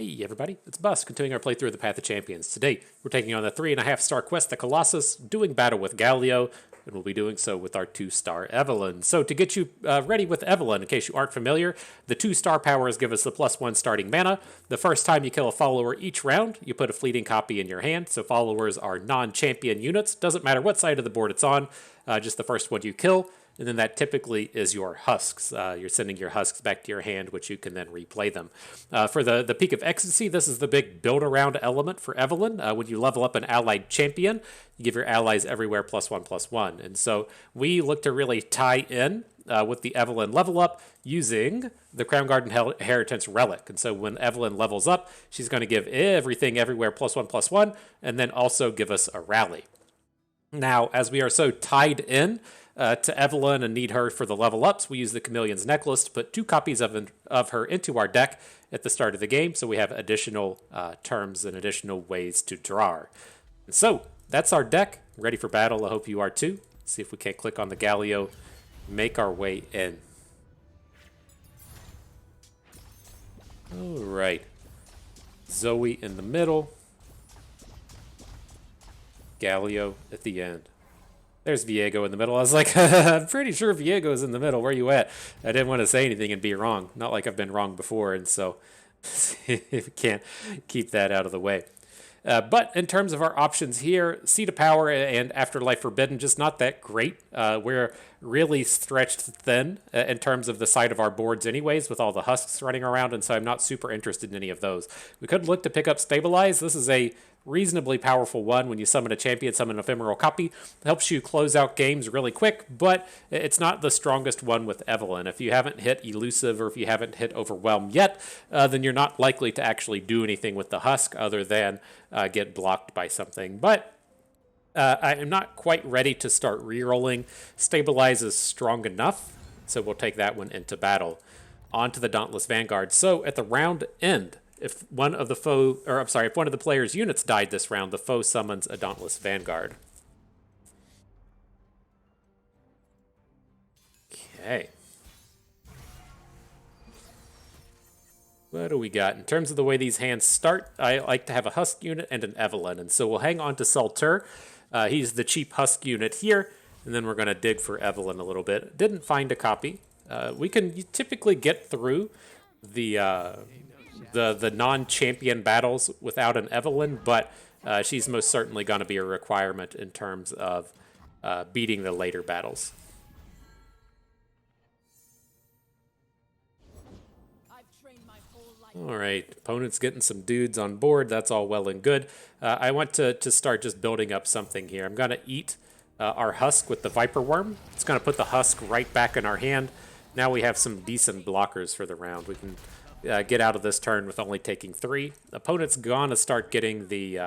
Hey everybody, it's Bus, continuing our playthrough of the Path of Champions. Today, we're taking on the 3.5-star quest, the Colossus, doing battle with Galio, and we'll be doing so with our 2-star Evelynn. So to get you ready with Evelynn, in case you aren't familiar, the 2-star powers give us the +1 starting mana. The first time you kill a follower each round, you put a fleeting copy in your hand, so followers are non-champion units. Doesn't matter what side of the board it's on, just the first one you kill. And then that typically is your husks. You're sending your husks back to your hand, which you can then replay them. For the Peak of Ecstasy, this is the big build-around element for Evelynn. When you level up an allied champion, you give your allies everywhere +1/+1. And so we look to really tie in with the Evelynn level up using the Crown Garden Inheritance Relic. And so when Evelynn levels up, she's going to give everything everywhere +1/+1, and then also give us a rally. Now, as we are so tied in to Evelynn and need her for the level ups, we use the Chameleon's Necklace to put 2 copies of her into our deck at the start of the game, so we have additional terms and additional ways to draw her. And so, that's our deck, ready for battle. I hope you are too. Let's see if we can't click on the Galio, make our way in. Alright. Zoe in the middle. Galio at the end. There's Viego in the middle. I was like, I'm pretty sure Viego's in the middle. Where you at? I didn't want to say anything and be wrong. Not like I've been wrong before, and so if we can't keep that out of the way. But in terms of our options here, Seed of Power and Afterlife Forbidden, just not that great. We're really stretched thin in terms of the side of our boards anyways, with all the husks running around, and so I'm not super interested in any of those. We could look to pick up Stabilize. This is a reasonably powerful one when you summon a champion, summon an ephemeral copy. It helps you close out games really quick, but it's not the strongest one with Evelynn. If you haven't hit Elusive or if you haven't hit Overwhelm yet, then you're not likely to actually do anything with the husk other than get blocked by something. But I am not quite ready to start rerolling. Stabilize is strong enough, so we'll take that one into battle. On to the Dauntless Vanguard. So at the round end, if one of the if one of the player's units died this round, the foe summons a Dauntless Vanguard. Okay. What do we got? In terms of the way these hands start, I like to have a Husk unit and an Evelynn, and so we'll hang on to Salter. He's the cheap Husk unit here, and then we're going to dig for Evelynn a little bit. Didn't find a copy. We can typically get through the non-champion battles without an Evelynn, but she's most certainly going to be a requirement in terms of beating the later battles. All right, opponent's getting some dudes on board. That's all well and good. I want to start just building up something here. I'm going to eat our husk with the Viper Worm. It's going to put the husk right back in our hand. Now we have some decent blockers for the round. We can get out of this turn with only taking 3. Opponent's gonna start getting the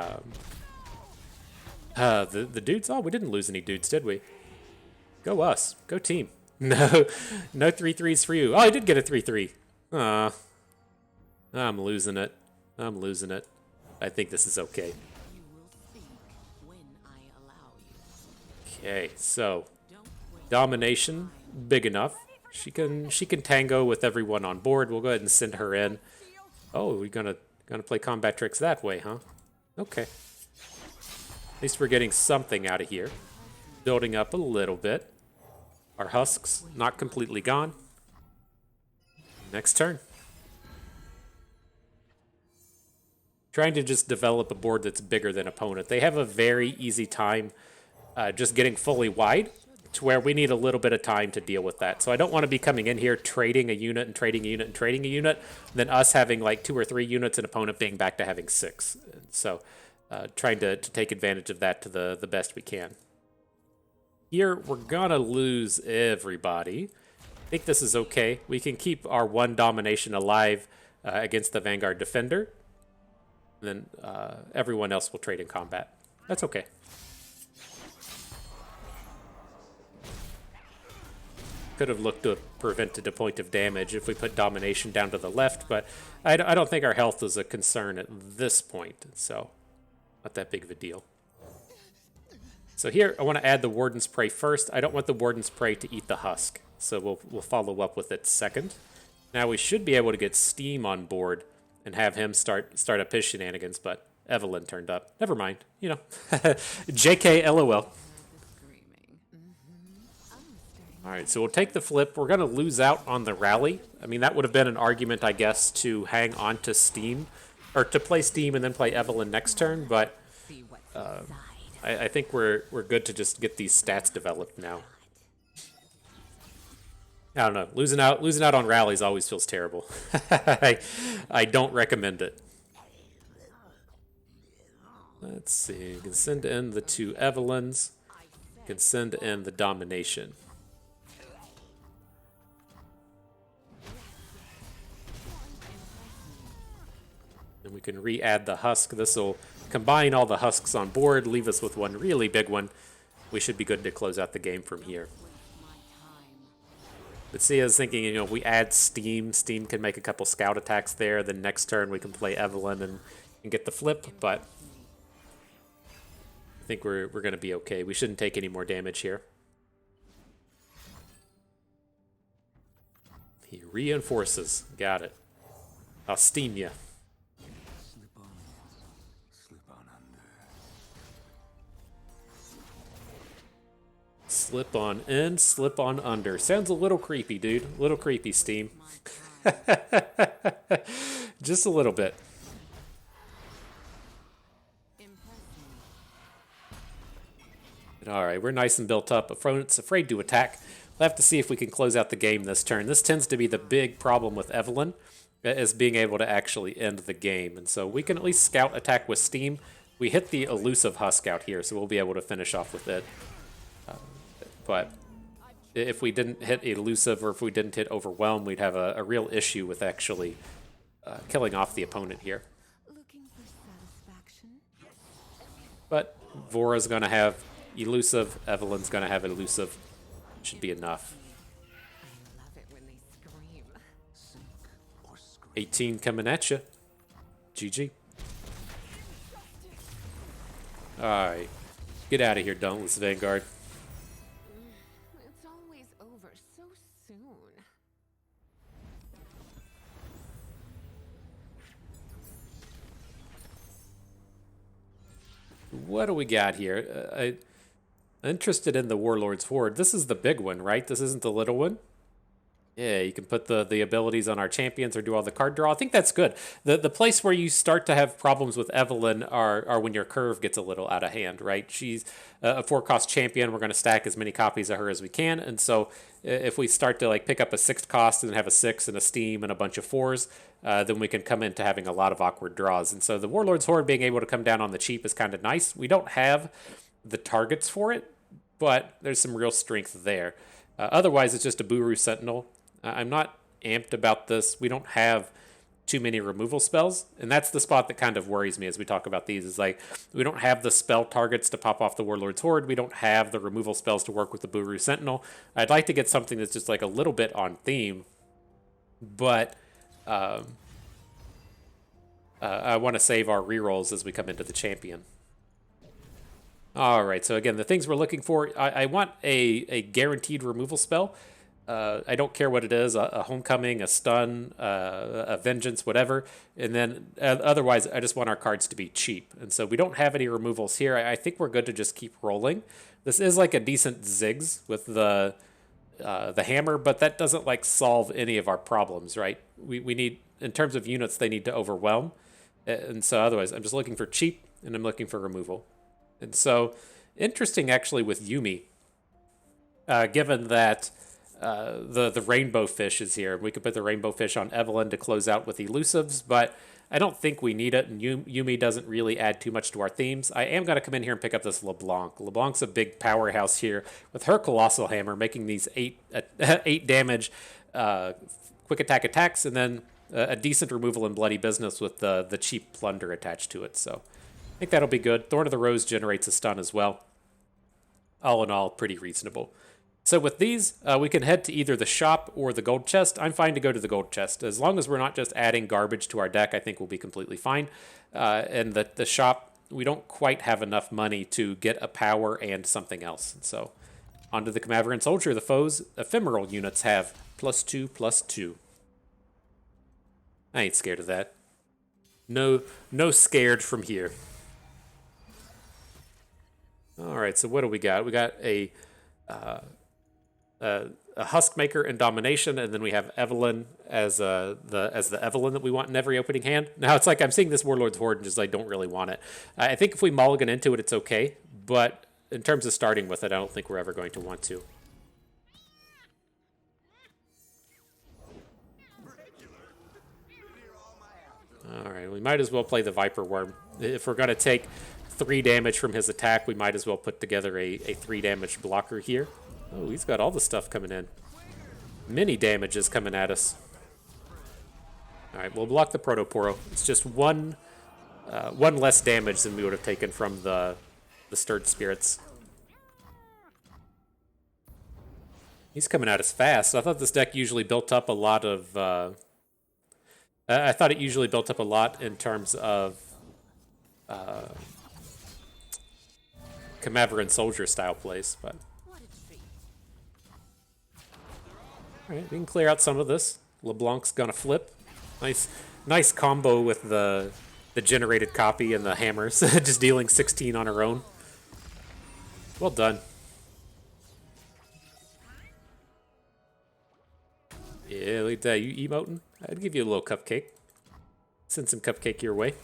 dudes. Oh, we didn't lose any dudes, did we? Go us. Go team. No 3/3s for you. Oh, I did get a 3/3. I'm losing it. I'm losing it. I think this is okay. Okay, so domination, big enough. She can tango with everyone on board. We'll go ahead and send her in. Oh, we're gonna play combat tricks that way, huh? Okay. At least we're getting something out of here. Building up a little bit. Our husks not completely gone. Next turn. Trying to just develop a board that's bigger than opponent. They have a very easy time just getting fully wide, to where we need a little bit of time to deal with that. So I don't want to be coming in here trading a unit and trading a unit and trading a unit, then us having like 2 or 3 units and opponent being back to having 6. So trying to take advantage of that to the best we can. Here, we're gonna lose everybody. I think this is okay. We can keep our 1 domination alive against the Vanguard Defender. And then everyone else will trade in combat. That's okay. Could have looked to have prevented a point of damage if we put domination down to the left, but I don't think our health is a concern at this point, so not that big of a deal. So here, I want to add the Warden's Prey first. I don't want the Warden's Prey to eat the husk, so we'll follow up with it second. Now we should be able to get Steam on board and have him start up his shenanigans, but Evelynn turned up. Never mind, you know. JK LOL. All right, so we'll take the flip. We're going to lose out on the rally. I mean, that would have been an argument, I guess, to hang on to Steam, or to play Steam and then play Evelynn next turn, but I think we're good to just get these stats developed now. I don't know. Losing out on rallies always feels terrible. I don't recommend it. Let's see. You can send in the 2 Evelynns. You can send in the domination. And we can re-add the husk. This will combine all the husks on board, leave us with one really big one. We should be good to close out the game from here. But see, I was thinking, you know, if we add Steam can make a couple scout attacks there. Then next turn we can play Evelynn and get the flip. But I think we're going to be okay. We shouldn't take any more damage here. He reinforces. Got it. I'll steam you. Slip on in, slip on under. Sounds a little creepy, dude. A little creepy, Steam. Just a little bit. All right, we're nice and built up. Opponent's afraid to attack. We'll have to see if we can close out the game this turn. This tends to be the big problem with Evelynn, is being able to actually end the game. And so we can at least scout attack with Steam. We hit the elusive husk out here, so we'll be able to finish off with it. But if we didn't hit elusive, or if we didn't hit overwhelm, we'd have a real issue with actually killing off the opponent here. But Vora's going to have elusive, Evelynn's going to have elusive. Should be enough. 18 coming at you. GG. Alright. Get out of here, Dauntless Vanguard. It's always over so soon. What do we got here? I'm interested in the Warlord's Horde. This is the big one, right? This isn't the little one? Yeah, you can put the abilities on our champions or do all the card draw. I think that's good. The place where you start to have problems with Evelynn are when your curve gets a little out of hand, right? She's a 4-cost champion. We're going to stack as many copies of her as we can. And so if we start to like pick up a 6th cost and have a 6 and a steam and a bunch of 4s, then we can come into having a lot of awkward draws. And so the Warlord's Horde being able to come down on the cheap is kind of nice. We don't have the targets for it, but there's some real strength there. Otherwise, it's just a Buru Sentinel. I'm not amped about this. We don't have too many removal spells, and that's the spot that kind of worries me as we talk about these, is like we don't have the spell targets to pop off the Warlord's Horde. We don't have the removal spells to work with the Buru Sentinel. I'd like to get something that's just like a little bit on theme, but I want to save our rerolls as we come into the champion. All right, so again, the things we're looking for, I want a guaranteed removal spell. I don't care what it is, a homecoming, a stun, a vengeance, whatever. And then otherwise, I just want our cards to be cheap. And so we don't have any removals here. I think we're good to just keep rolling. This is like a decent Ziggs with the hammer, but that doesn't like solve any of our problems, right? We need, in terms of units, they need to overwhelm. And so otherwise, I'm just looking for cheap and I'm looking for removal. And so interesting actually with Yuumi, given that the rainbow fish is here. We could put the rainbow fish on Evelynn to close out with elusives, but I don't think we need it, and Yuumi doesn't really add too much to our themes. I am going to come in here and pick up this LeBlanc. LeBlanc's a big powerhouse here with her Colossal Hammer, making these 8 damage quick attack attacks, and then a decent removal and bloody business with the cheap plunder attached to it. So I think that'll be good. Thorn of the Rose generates a stun as well. All in all, pretty reasonable. So with these, we can head to either the shop or the gold chest. I'm fine to go to the gold chest. As long as we're not just adding garbage to our deck, I think we'll be completely fine. And the shop, we don't quite have enough money to get a power and something else. And so onto the Camaveran Soldier. The foe's ephemeral units have +2/+2. I ain't scared of that. No scared from here. All right, so what do we got? We got a Huskmaker and Domination, and then we have Evelynn as the Evelynn that we want in every opening hand. Now it's like I'm seeing this Warlord's Horde and just like don't really want it. I think if we mulligan into it, it's okay, but in terms of starting with it, I don't think we're ever going to want to. All right, we might as well play the Viper Worm. If we're going to take 3 damage from his attack, we might as well put together a 3 damage blocker here. Oh, he's got all the stuff coming in. Many damages coming at us. All right, we'll block the Protoporo. It's just one less damage than we would have taken from the Stirred Spirits. He's coming at us fast. I thought this deck usually built up a lot of... I thought it usually built up a lot in terms of Camaveran Soldier style plays, but... Alright, we can clear out some of this. LeBlanc's gonna flip. Nice combo with the generated copy and the hammers. Just dealing 16 on her own. Well done. Yeah, look at that. You emoting? I'd give you a little cupcake. Send some cupcake your way.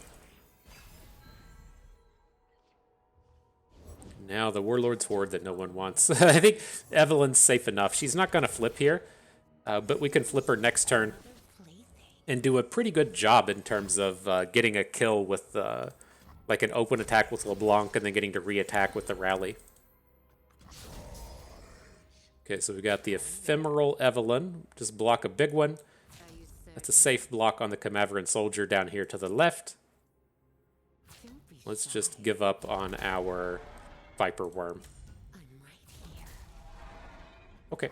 Now the Warlord's Horde that no one wants. I think Evelynn's safe enough. She's not going to flip here, but we can flip her next turn and do a pretty good job in terms of getting a kill with like an open attack with LeBlanc and then getting to re-attack with the rally. Okay, so we got the Ephemeral Evelynn. Just block a big one. That's a safe block on the Camaveran Soldier down here to the left. Let's just give up on our Viper Worm. Okay.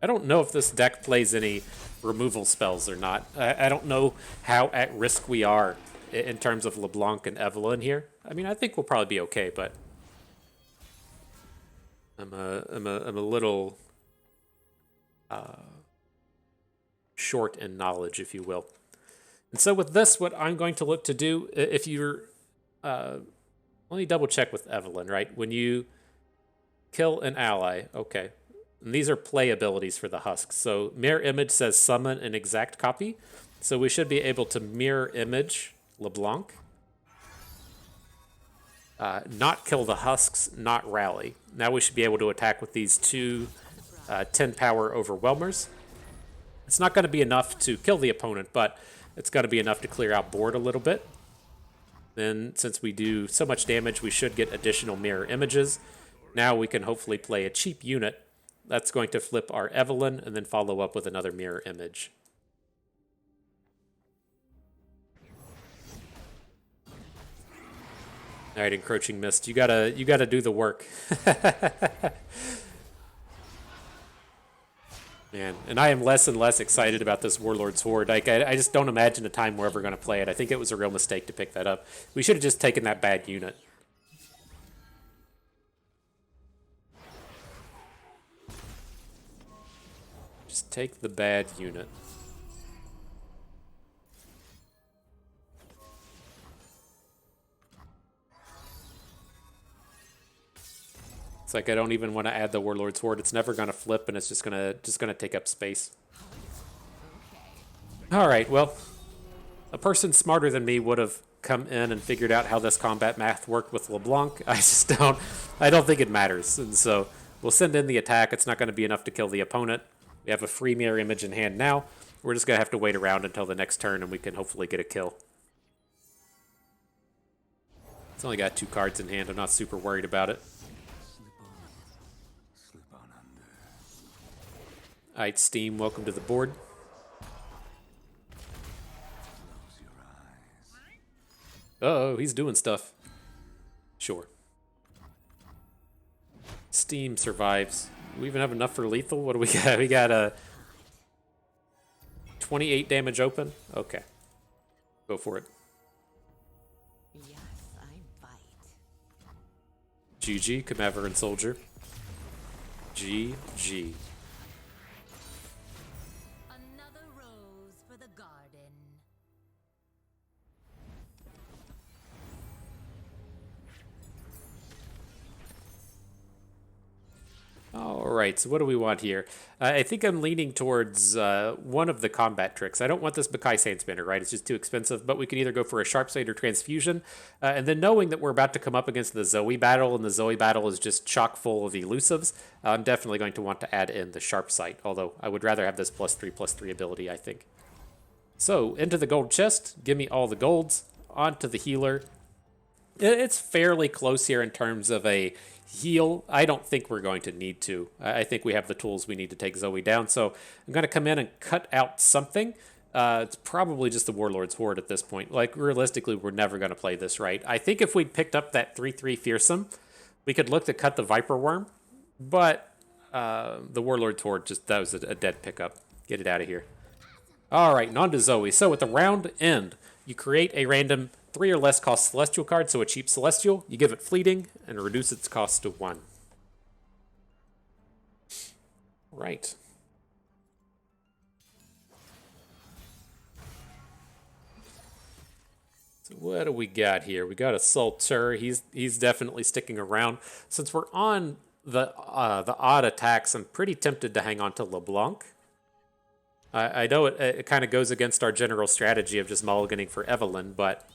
I don't know if this deck plays any removal spells or not. I don't know how at risk we are in terms of LeBlanc and Evelynn here. I mean, I think we'll probably be okay, but I'm a little short in knowledge, if you will. And so with this, what I'm going to look to do, if you're... let me double check with Evelynn, right? When you kill an ally, okay. And these are play abilities for the Husks. So Mirror Image says summon an exact copy. So we should be able to Mirror Image LeBlanc. Not kill the Husks, not rally. Now we should be able to attack with these two 10 power Overwhelmers. It's not going to be enough to kill the opponent, but it's going to be enough to clear out board a little bit. Then, since we do so much damage, we should get additional mirror images. Now we can hopefully play a cheap unit. That's going to flip our Evelynn and then follow up with another mirror image. All right, Encroaching Mist, you gotta do the work. Man, and I am less and less excited about this Warlord's Horde. Like, I just don't imagine a time we're ever going to play it. I think it was a real mistake to pick that up. We should have just taken that bad unit. Just take the bad unit. It's like I don't even want to add the Warlord's Horde. It's never going to flip, and it's just gonna take up space. All right, well, a person smarter than me would have come in and figured out how this combat math worked with LeBlanc. I don't think it matters. And so we'll send in the attack. It's not going to be enough to kill the opponent. We have a free mirror image in hand now. We're just going to have to wait around until the next turn, and we can hopefully get a kill. It's only got 2 cards in hand. I'm not super worried about it. All right, Steam, welcome to the board. Uh-oh, he's doing stuff. Sure. Steam survives. Do we even have enough for lethal? What do we got? We got a 28 damage open? Okay. Go for it. Yes, I bite. GG, Camaveran Soldier. GG. Another rose for the garden. right, so what do we want here? I think I'm leaning towards one of the combat tricks. I don't want this Bakai Sandspinner, right? It's just too expensive, but we can either go for a Sharp Sight or Transfusion. And then knowing that we're about to come up against the Zoe battle, and the Zoe battle is just chock full of elusives, I'm definitely going to want to add in the Sharp Sight, although I would rather have this +3/+3 ability, I think. So, into the gold chest, give me all the golds, onto the healer. It's fairly close here in terms of a heal. I don't think we're going to need to. I think we have the tools we need to take Zoe down. So I'm going to come in and cut out something. It's probably just the Warlord's Horde at this point. Like, realistically, we're never going to play this right. I think if we'd picked up that 3/3 Fearsome, we could look to cut the Viper Worm. But the Warlord's Horde, that was a dead pickup. Get it out of here. All right, and on to Zoe. So at the round end, you create a random 3 or less cost Celestial card, so a cheap Celestial. You give it Fleeting and reduce its cost to 1. Right. So what do we got here? We got a Sultur. He's definitely sticking around. Since we're on the odd attacks, I'm pretty tempted to hang on to LeBlanc. I know it kind of goes against our general strategy of just mulliganing for Evelynn, but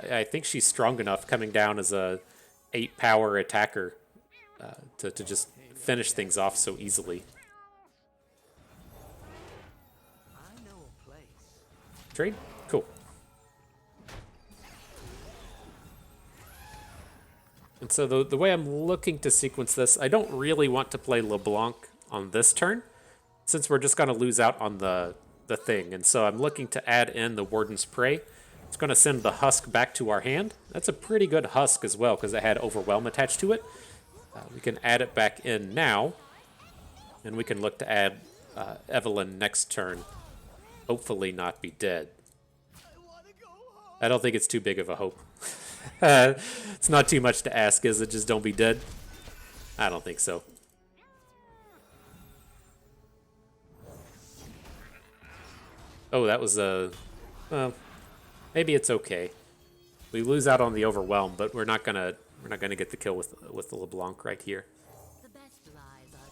I think she's strong enough coming down as a 8-power attacker to just finish things off so easily. Trade? Cool. And so the way I'm looking to sequence this, I don't really want to play LeBlanc on this turn, since we're just going to lose out on the thing. And so I'm looking to add in the Warden's Prey. It's going to send the Husk back to our hand. That's a pretty good Husk as well, because it had Overwhelm attached to it. We can add it back in now, and we can look to add Evelynn next turn. Hopefully not be dead. I don't think it's too big of a hope. It's not too much to ask, is it? Just don't be dead? I don't think so. Oh, that was a... well, maybe it's okay. We lose out on the Overwhelm, but we're not gonna get the kill with the LeBlanc right here. The best lies are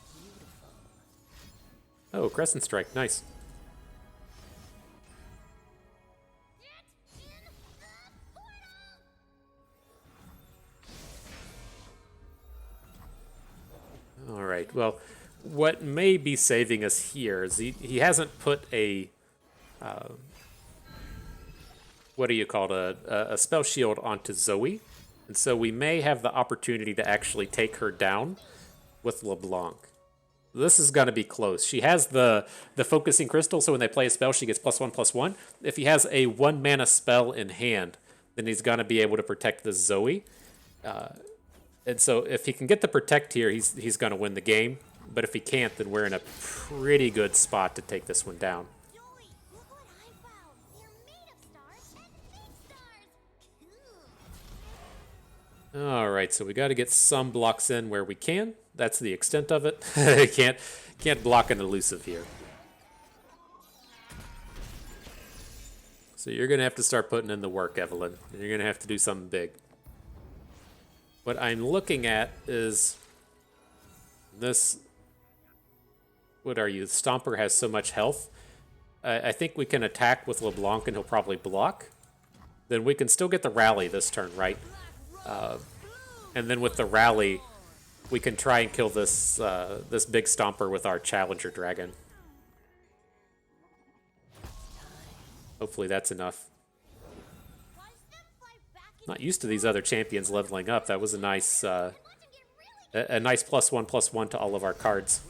beautiful. Oh, Crescent Strike, nice. All right. Well, what may be saving us here is he hasn't put a what do you call it, a spell shield onto Zoe, and so we may have the opportunity to actually take her down with LeBlanc. This is going to be close. She has the focusing crystal, so when they play a spell, she gets +1/+1. If he has a 1-mana spell in hand, then he's going to be able to protect the Zoe. And so if he can get the protect here, he's going to win the game. But if he can't, then we're in a pretty good spot to take this one down. Joey, look what I found. They're made of stars and big stars. Cool. All right, so we got to get some blocks in where we can. That's the extent of it. can't block an elusive here. So you're going to have to start putting in the work, Evelynn. You're going to have to do something big. What I'm looking at is this. What are you? Stomper has so much health. I think we can attack with LeBlanc and he'll probably block. Then we can still get the rally this turn, right? And then with the rally, we can try and kill this this big Stomper with our Challenger Dragon. Hopefully that's enough. Not used to these other champions leveling up. That was a nice nice +1/+1 to all of our cards.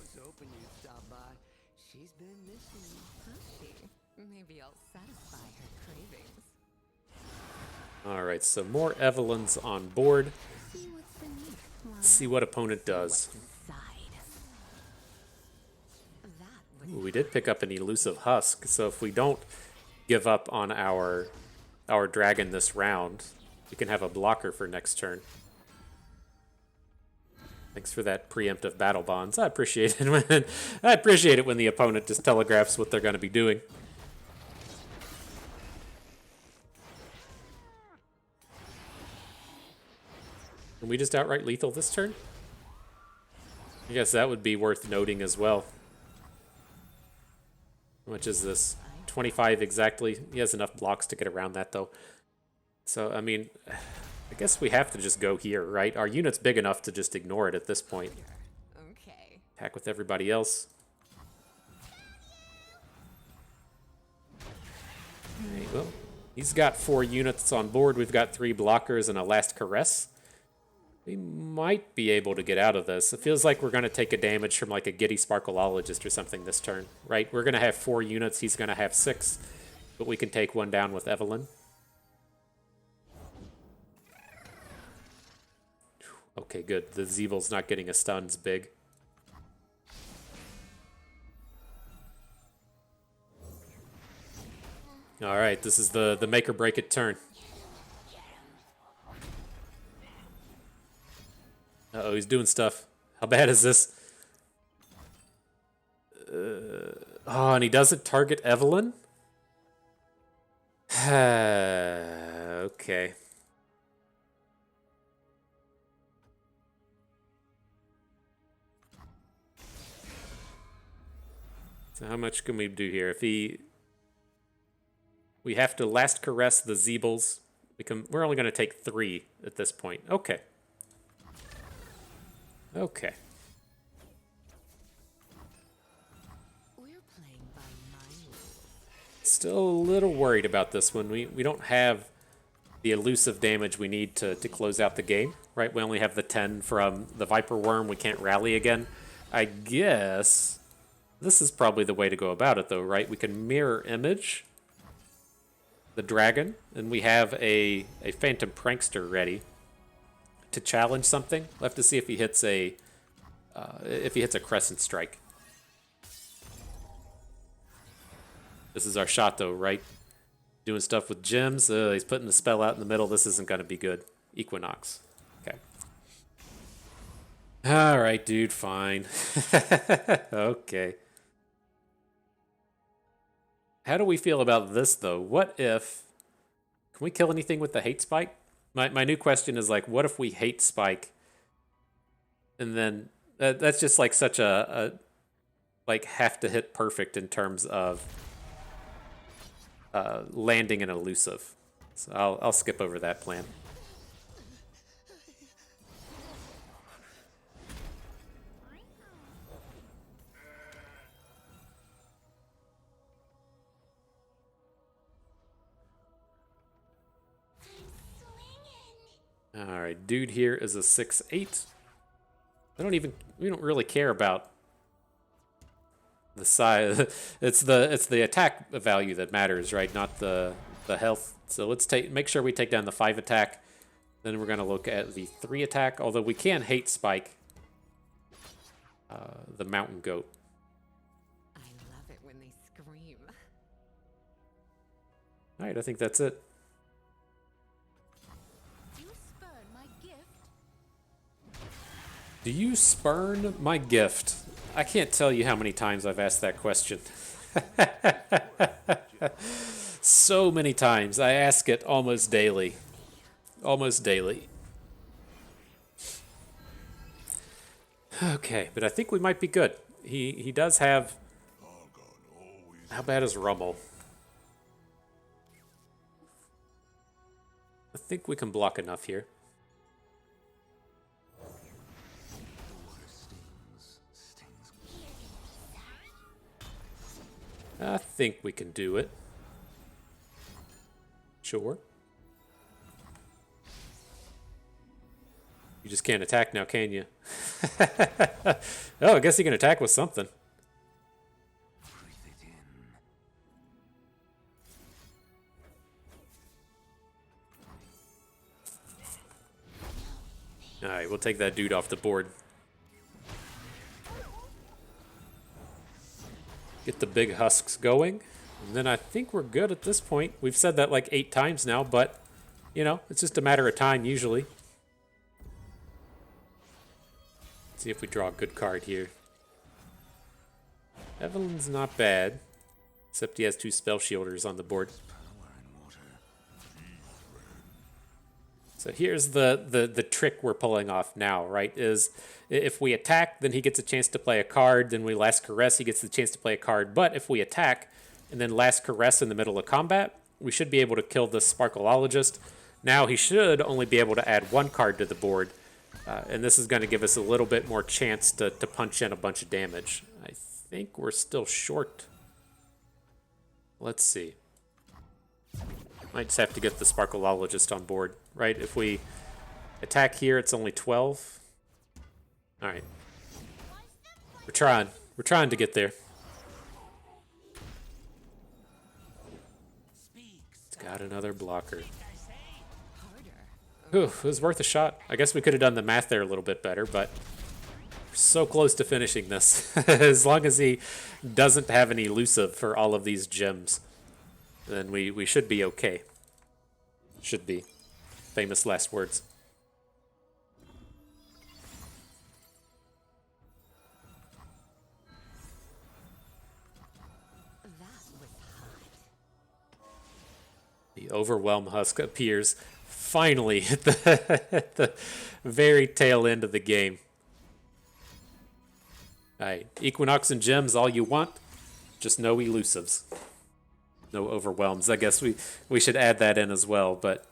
She's been missing. Has she? Maybe I'll satisfy her cravings. All right, so more Evelynn's on board. See what's beneath. Let's see what opponent does. Ooh, we did pick up an elusive Husk, so if we don't give up on our dragon this round, we can have a blocker for next turn. Thanks for that preemptive battle bonds. I appreciate it when the opponent just telegraphs what they're going to be doing. Can we just outright lethal this turn? I guess that would be worth noting as well. How much is this? 25 exactly. He has enough blocks to get around that, though. So, I mean, I guess we have to just go here, right? Our unit's big enough to just ignore it at this point. Okay. Attack with everybody else. Alright, well, he's got 4 units on board. We've got 3 blockers and a last caress. We might be able to get out of this. It feels like we're going to take a damage from like a Giddy Sparkolologist or something this turn, right? We're going to have 4 units. He's going to have 6. But we can take one down with Evelynn. Okay, good. The Zeebel's not getting a stun's big. All right, this is the make or break it turn. Uh-oh, he's doing stuff. How bad is this? Oh, and he doesn't target Evelynn? Okay. So how much can we do here? If he... We have to last caress the Zeebles. We're only going to take 3 at this point. Okay. Okay. We're playing by my rules. Still a little worried about this one. We don't have the elusive damage we need to close out the game, right? We only have the 10 from the Viper Worm. We can't rally again. I guess this is probably the way to go about it, though, right? We can mirror image the dragon, and we have a Phantom Prankster ready to challenge something. We'll have to see if he hits a Crescent Strike. This is our shot, though, right? Doing stuff with gems. He's putting the spell out in the middle. This isn't going to be good. Equinox. Okay. All right, dude. Fine. Okay. How do we feel about this, though? What if... Can we kill anything with the hate spike? My new question is, like, what if we hate spike? And then... that's just, like, such a like, have to hit perfect in terms of landing an elusive. So I'll skip over that plan. All right, dude here is a 6/8. We don't really care about the size. It's the attack value that matters, right? Not the health. So let's make sure we take down the 5 attack. Then we're gonna look at the 3 attack. Although we can hate spike the mountain goat. I love it when they scream. All right, I think that's it. Do you spurn my gift? I can't tell you how many times I've asked that question. So many times. I ask it almost daily. Almost daily. Okay, but I think we might be good. He does have... How bad is Rummel? I think we can block enough here. I think we can do it. Sure. You just can't attack now, can you? Oh, I guess he can attack with something. Alright, we'll take that dude off the board. Get the big husks going. And then I think we're good at this point. We've said that like 8 times now, but, you know, it's just a matter of time usually. Let's see if we draw a good card here. Evelynn's not bad. Except he has 2 spell shielders on the board. So here's the trick we're pulling off now, right? Is if we attack, then he gets a chance to play a card. Then we last caress, he gets the chance to play a card. But if we attack and then last caress in the middle of combat, we should be able to kill this Sparkolologist. Now he should only be able to add one card to the board, and this is going to give us a little bit more chance to punch in a bunch of damage. I think we're still short. Let's see. Might just have to get the Sparkolologist on board, right? If we attack here, it's only 12. All right. We're trying. We're trying to get there. It's got another blocker. Ooh, it was worth a shot. I guess we could have done the math there a little bit better, but we're so close to finishing this. As long as he doesn't have an elusive for all of these gems, then we should be okay. Should be. Famous last words. The Overwhelm Husk appears finally at the very tail end of the game. Alright, Equinox and gems all you want, just no elusives. No overwhelms. I guess we should add that in as well, but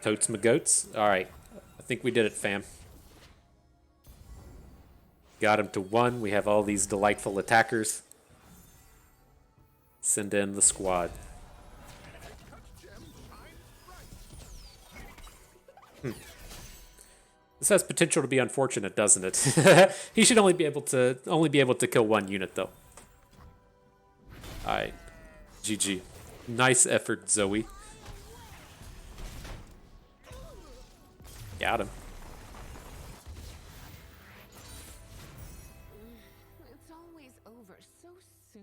totes my goats. Alright, I think we did it, fam. Got him to 1. We have all these delightful attackers. Send in the squad. This has potential to be unfortunate, doesn't it? He should only be able to kill 1 unit though. Alright. GG. Nice effort, Zoe. Got him. It's always over so soon.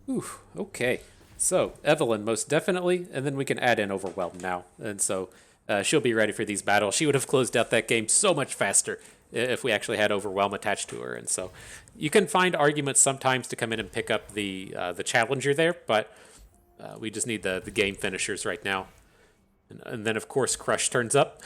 Ooh, okay. So, Evelynn, most definitely, and then we can add in Overwhelm now. And so, she'll be ready for these battles. She would have closed out that game so much faster if we actually had Overwhelm attached to her. And so, you can find arguments sometimes to come in and pick up the Challenger there, but we just need the game finishers right now. And then, of course, Crush turns up.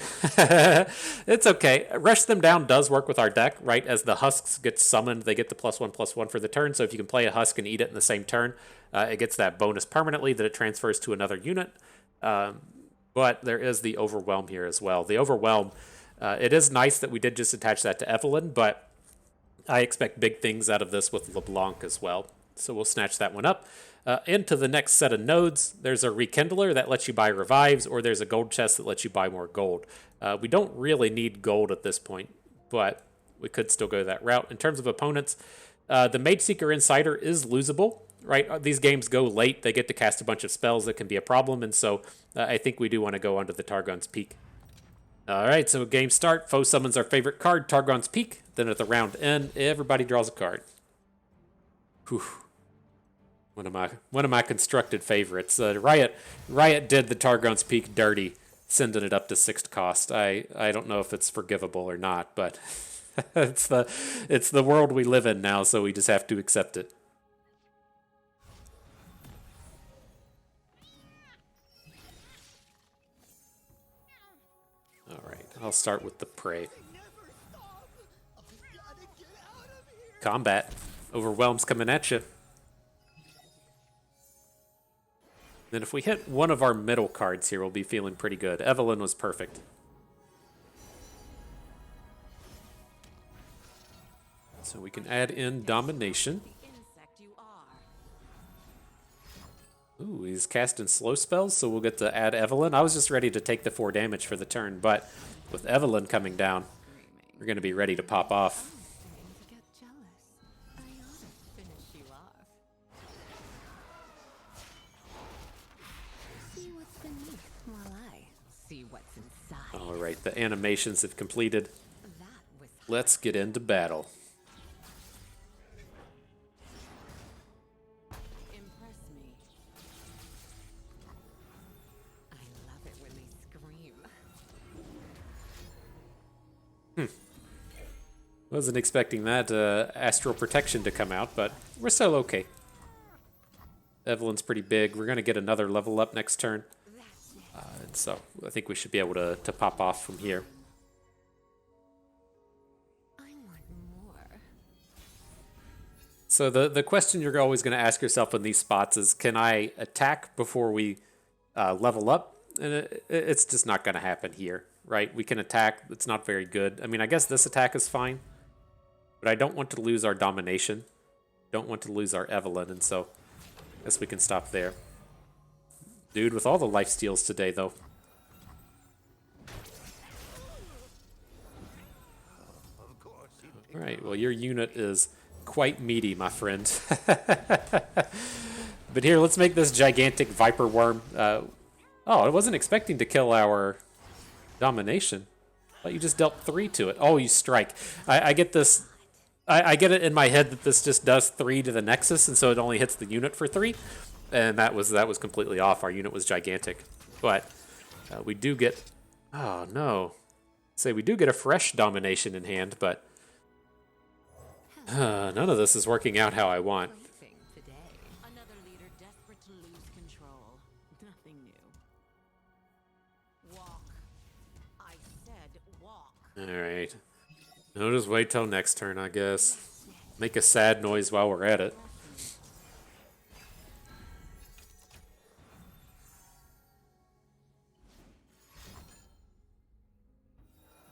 It's okay. Rush Them Down does work with our deck, right? As the Husks get summoned, they get the +1/+1 for the turn. So if you can play a Husk and eat it in the same turn, it gets that bonus permanently that it transfers to another unit. But there is the Overwhelm here as well. The Overwhelm, it is nice that we did just attach that to Evelynn, but I expect big things out of this with LeBlanc as well. So we'll snatch that one up. Into the next set of nodes, there's a Rekindler that lets you buy revives, or there's a gold chest that lets you buy more gold. We don't really need gold at this point, but we could still go that route. In terms of opponents, the Mage Seeker Insider is losable, right? These games go late. They get to cast a bunch of spells that can be a problem, and so I think we do want to go onto the Targon's Peak. All right, so game start. Foe summons our favorite card, Targon's Peak. Then at the round end, everybody draws a card. Whew. One of my constructed favorites. Riot did the Targon's Peak dirty, sending it up to 6th cost. I don't know if it's forgivable or not, but it's the world we live in now, so we just have to accept it. All right, I'll start with the prey. Combat. Overwhelm's coming at you. Then if we hit one of our middle cards here, we'll be feeling pretty good. Evelynn was perfect. So we can add in Domination. Ooh, he's casting slow spells, so we'll get to add Evelynn. I was just ready to take the 4 damage for the turn, but with Evelynn coming down, we're going to be ready to pop off. All right, the animations have completed. Let's get into battle. Impress me. I love it when they scream. Wasn't expecting that Astral Protection to come out, but we're still okay. Evelynn's pretty big. We're going to get another level up next turn. And so I think we should be able to pop off from here. I want more. So the question you're always going to ask yourself in these spots is, can I attack before we level up? And it's just not going to happen here, right? We can attack. It's not very good. I mean, I guess this attack is fine. But I don't want to lose our domination. Don't want to lose our Evelynn, and so I guess we can stop there. Dude, with all the life steals today, though. Alright, well, your unit is quite meaty, my friend. But here, let's make this gigantic Viper Worm. Oh, I wasn't expecting to kill our domination. I thought you just dealt 3 to it. Oh, you strike. I get this... I get it in my head that this just does 3 to the Nexus, and so it only hits the unit for 3. And that was completely off. Our unit was gigantic. But we do get... Oh, no. We do get a fresh domination in hand, but... none of this is working out how I want. Another leader desperate to lose control. Nothing new. Walk. I said walk. Alright. No, just wait till next turn, I guess. Make a sad noise while we're at it.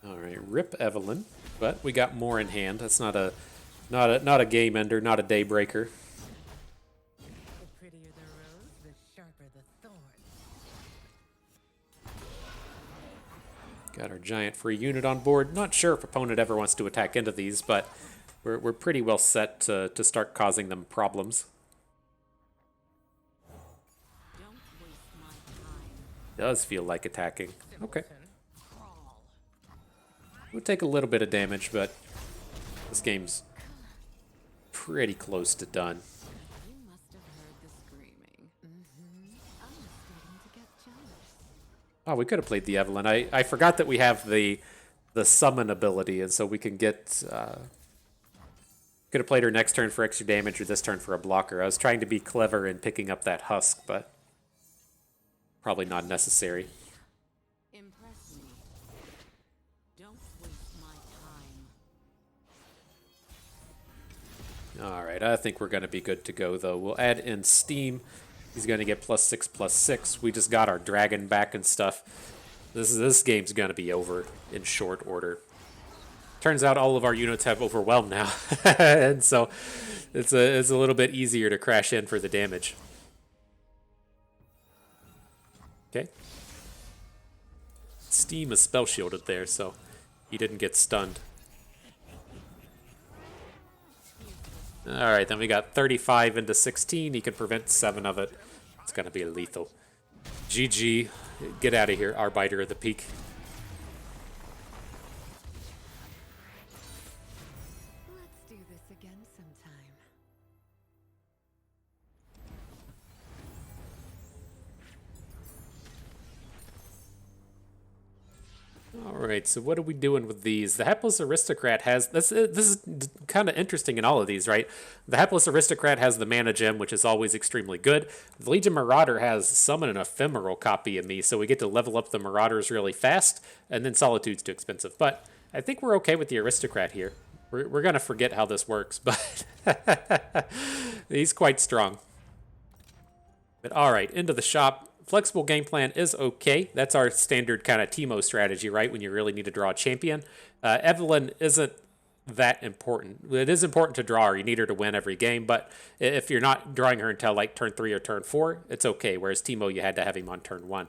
Alright, rip Evelynn. But we got more in hand. That's not a game ender, not a day breaker. The prettier the rose, the sharper the thorn. Got our giant free unit on board. Not sure if opponent ever wants to attack into these, but we're pretty well set to start causing them problems. Don't waste my time. Does feel like attacking. Okay. Crawl. We'll take a little bit of damage, but this game's pretty close to done. You must have heard the screaming. I'm starting to get jealous. Oh, we could have played the Evelynn. I forgot that we have the summon ability, and so we can get... could have played her next turn for extra damage or this turn for a blocker. I was trying to be clever in picking up that husk, but probably not necessary. Impress me. Don't waste my time. Alright, I think we're going to be good to go, though. We'll add in Steam. He's going to get +6/+6. We just got our dragon back and stuff. This game's going to be over in short order. Turns out all of our units have Overwhelm now. And so it's a little bit easier to crash in for the damage. Okay. Steam is spell shielded there, so he didn't get stunned. Alright, then we got 35 into 16. He can prevent 7 of it. It's going to be lethal. GG. Get out of here, Arbiter of the Peak. Let's do this again sometime. Alright, so what are we doing with these? The Hapless Aristocrat has... This is kind of interesting in all of these, right? The Hapless Aristocrat has the Mana Gem, which is always extremely good. The Legion Marauder has Summon an Ephemeral copy of me, so we get to level up the Marauders really fast, and then Solitude's too expensive. But I think we're okay with the Aristocrat here. We're going to forget how this works, but he's quite strong. But alright, into the shop. Flexible game plan is okay. That's our standard kind of Teemo strategy, right? When you really need to draw a champion. Evelynn isn't that important. It is important to draw her. You need her to win every game, but if you're not drawing her until like turn 3 or turn 4, it's okay. Whereas Teemo, you had to have him on turn 1.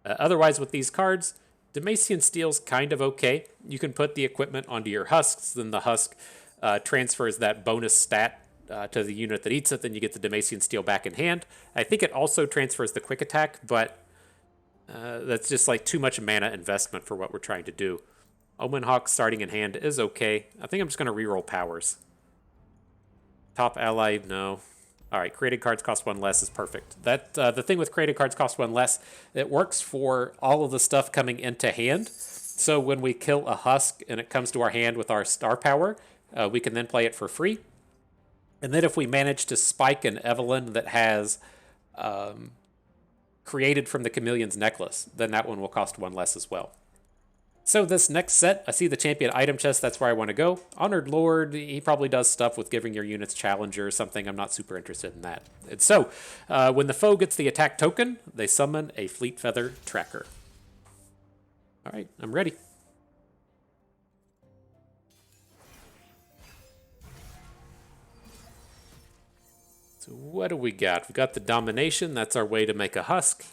Otherwise, with these cards, Demacian Steel's kind of okay. You can put the equipment onto your husks, then the husk transfers that bonus stat to the unit that eats it, then you get the Demacian Steel back in hand. I think it also transfers the quick attack, but that's just like too much mana investment for what we're trying to do. Omen Hawk starting in hand is okay. I think I'm just going to reroll powers. Top ally, no. All right, created cards cost 1 less is perfect. That the thing with created cards cost 1 less, it works for all of the stuff coming into hand. So when we kill a husk and it comes to our hand with our star power, we can then play it for free. And then if we manage to spike an Evelynn that has created from the Chameleon's necklace, then that one will cost 1 less as well. So this next set, I see the champion item chest. That's where I want to go. Honored Lord, he probably does stuff with giving your units Challenger or something. I'm not super interested in that. And so when the foe gets the attack token, they summon a Fleet Feather Tracker. All right, I'm ready. So what do we got? We got the Domination. That's our way to make a Husk.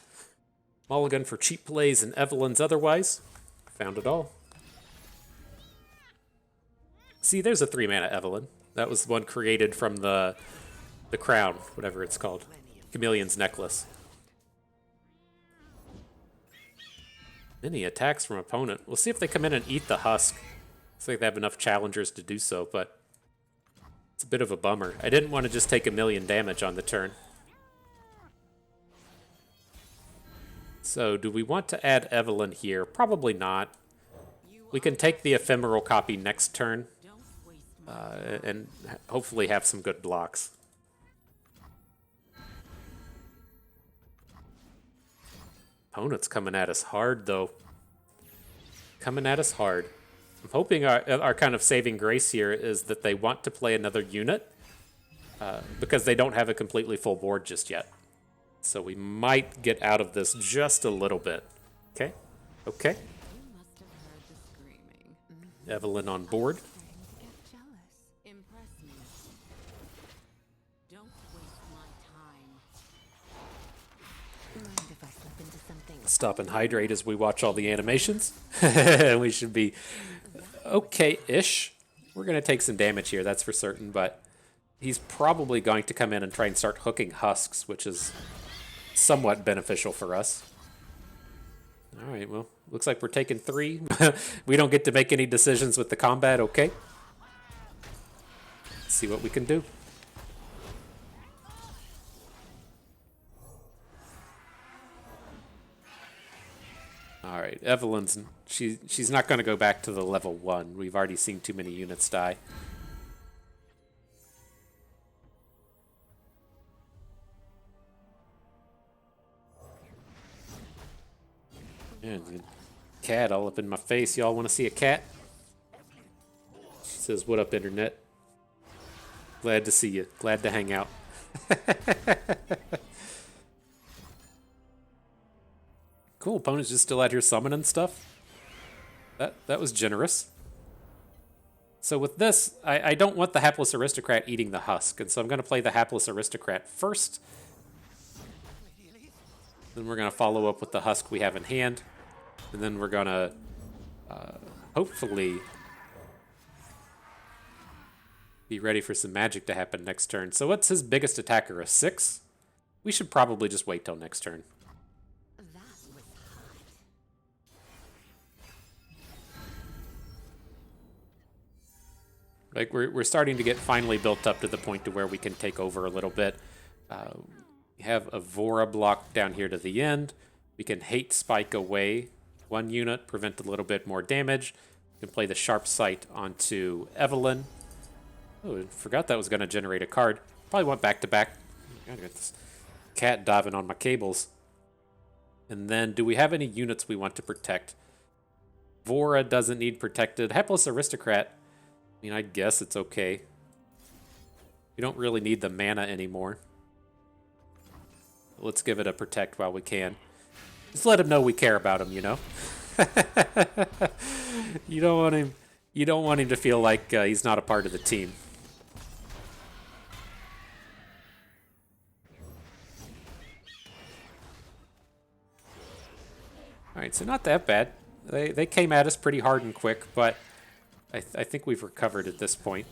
Mulligan for cheap plays and Evelynn's otherwise. Found it all. See, there's a 3-mana Evelynn. That was one created from the crown, whatever it's called. Chameleon's necklace. Many attacks from opponent. We'll see if they come in and eat the husk. Looks like they have enough challengers to do so, but it's a bit of a bummer. I didn't want to just take 1,000,000 damage on the turn. So, do we want to add Evelynn here? Probably not. We can take the ephemeral copy next turn and hopefully have some good blocks. Opponent's coming at us hard, though. Coming at us hard. I'm hoping our kind of saving grace here is that they want to play another unit because they don't have a completely full board just yet. So we might get out of this just a little bit. Okay? Okay. You must have heard the screaming. Evelynn on board. Starting to get jealous. Impress me. Don't waste my time. Mind if I slip into something? Stop and hydrate as we watch all the animations. We should be okay-ish. We're going to take some damage here, that's for certain, but he's probably going to come in and try and start hooking husks, which is somewhat beneficial for us. All right, well, looks like we're taking 3. We don't get to make any decisions with the combat, okay? Let's see what we can do. All right, Evelynn's, she's not going to go back to the level 1. We've already seen too many units die. And cat all up in my face. Y'all want to see a cat? She says, "What up, internet? Glad to see you. Glad to hang out." Cool, opponent's just still out here summoning stuff. That was generous. So with this, I don't want the Hapless Aristocrat eating the husk, and so I'm going to play the Hapless Aristocrat first. Then we're going to follow up with the husk we have in hand. And then we're going to hopefully be ready for some magic to happen next turn. So what's his biggest attacker, a 6? We should probably just wait till next turn. That was hot. Like we're starting to get finally built up to the point to where we can take over a little bit. We have a Vora block down here to the end. We can hate spike away 1 unit, prevent a little bit more damage. We can play the Sharp Sight onto Evelynn. Oh, I forgot that was going to generate a card. Probably went back to back. I got this cat diving on my cables. And then, do we have any units we want to protect? Vora doesn't need protected. Hapless Aristocrat, I mean, I guess it's okay. We don't really need the mana anymore. Let's give it a protect while we can. Just let him know we care about him, you know? You don't want him to feel like he's not a part of the team. Alright, so not that bad. They came at us pretty hard and quick, but I think we've recovered at this point.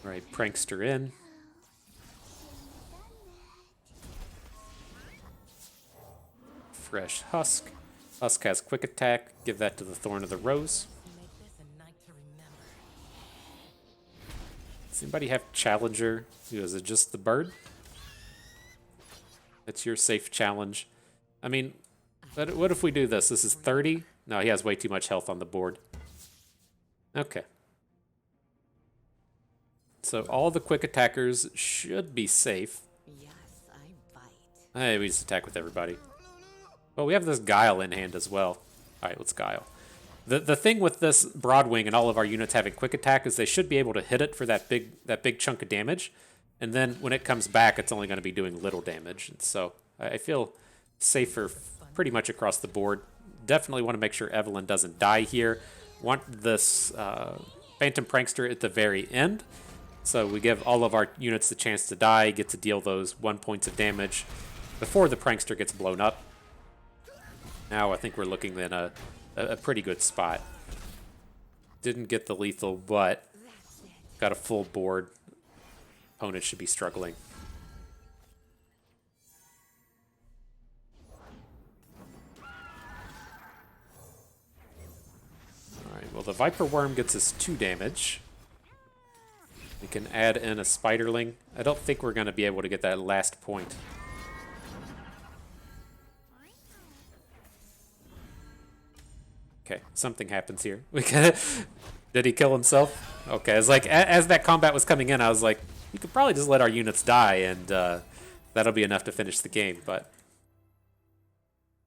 Alright, Prankster in. Fresh Husk. Husk has quick attack. Give that to the Thorn of the Rose. Make this a night to remember. Does anybody have Challenger? Is it just the bird? That's your safe challenge. I mean, what if we do this? This is 30? No, he has way too much health on the board. Okay. So all the quick attackers should be safe. Yes, I bite. Hey, we just attack with everybody. Well, we have this Guile in hand as well. All right, let's Guile. The thing with this Broadwing and all of our units having quick attack is they should be able to hit it for that big chunk of damage, and then when it comes back, it's only going to be doing little damage. And so I feel safer pretty much across the board. Definitely want to make sure Evelynn doesn't die here. Want this Phantom Prankster at the very end, so we give all of our units the chance to die, get to deal those 1 points of damage before the Prankster gets blown up. Now I think we're looking in a pretty good spot. Didn't get the lethal, but got a full board. Opponent should be struggling. Alright, well the Viper Worm gets us 2 damage. We can add in a Spiderling. I don't think we're going to be able to get that last point. Okay, something happens here. Did he kill himself? Okay, it's like as that combat was coming in, I was like, you could probably just let our units die, and that'll be enough to finish the game. But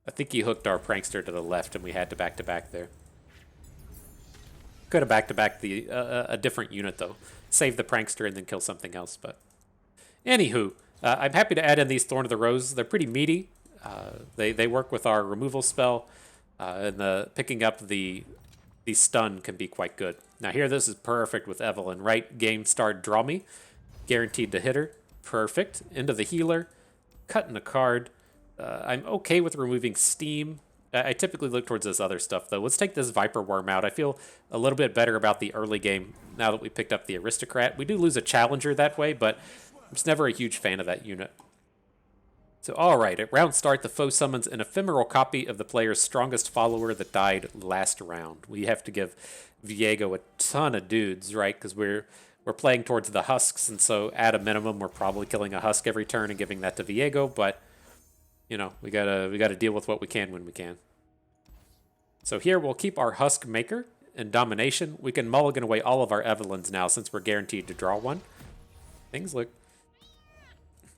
I think he hooked our Prankster to the left, and we had to back-to-back there. Could have back-to-back a different unit though. Save the Prankster and then kill something else. But anywho, I'm happy to add in these Thorn of the Rose. They're pretty meaty. They work with our removal spell. And the picking up the stun can be quite good. Now here, this is perfect with Evelynn, right? Game start, draw me. Guaranteed to hit her. Perfect. Into the healer. Cutting a card. I'm okay with removing Steam. I typically look towards this other stuff, though. Let's take this Viper Worm out. I feel a little bit better about the early game now that we picked up the Aristocrat. We do lose a Challenger that way, but I'm just never a huge fan of that unit. So, alright, at round start, the foe summons an ephemeral copy of the player's strongest follower that died last round. We have to give Viego a ton of dudes, right? Because we're playing towards the husks, and so at a minimum, we're probably killing a husk every turn and giving that to Viego, but, you know, we gotta deal with what we can when we can. So here, we'll keep our Husk Maker in Domination. We can mulligan away all of our Evelynns now, since we're guaranteed to draw one. Things look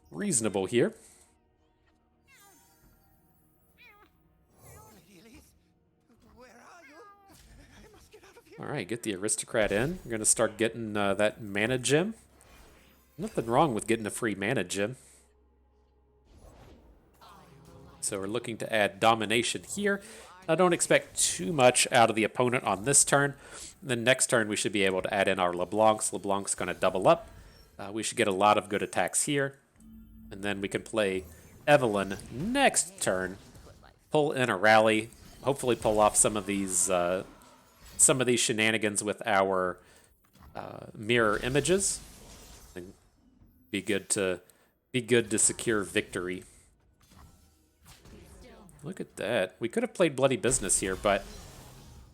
reasonable here. Alright, get the Aristocrat in. We're going to start getting that Mana Gem. Nothing wrong with getting a free Mana Gem. So we're looking to add Domination here. I don't expect too much out of the opponent on this turn. Then next turn we should be able to add in our LeBlancs. LeBlanc's going to double up. We should get a lot of good attacks here. And then we can play Evelynn next turn. Pull in a rally. Hopefully pull off some of these shenanigans with our mirror images. And be good to secure victory. Look at that. We could have played Bloody Business here, but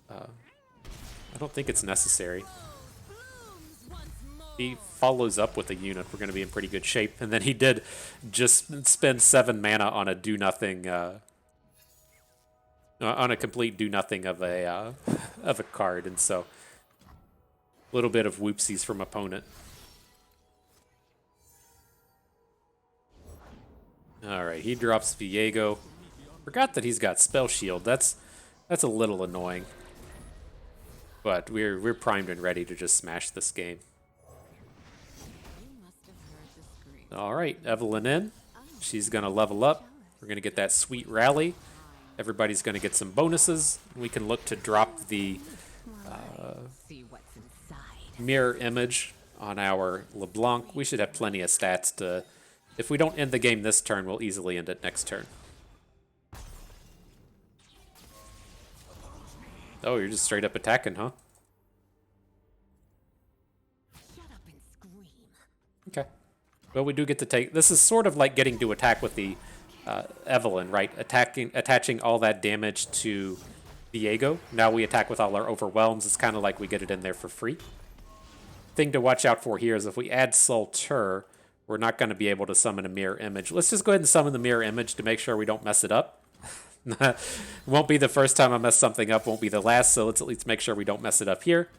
I don't think it's necessary. He follows up with a unit. We're going to be in pretty good shape. And then he did just spend 7 mana on a do-nothing... on a complete do-nothing of a card, and so a little bit of whoopsies from opponent. Alright, he drops Viego. Forgot that he's got Spell Shield. That's a little annoying. But we're primed and ready to just smash this game. Alright, Evelynn in. She's going to level up. We're going to get that sweet rally. Everybody's going to get some bonuses. We can look to drop the mirror image on our LeBlanc. We should have plenty of stats to... If we don't end the game this turn, we'll easily end it next turn. Oh, you're just straight up attacking, huh? Okay. Well, we do get to take... This is sort of like getting to attack with the Evelynn, right? Attaching all that damage to Viego. Now we attack with all our overwhelms. It's kind of like we get it in there for free. Thing to watch out for here is if we add Sultur, we're not going to be able to summon a mirror image. Let's just go ahead and summon the mirror image to make sure we don't mess it up. Won't be the first time I mess something up, won't be the last, so let's at least make sure we don't mess it up here.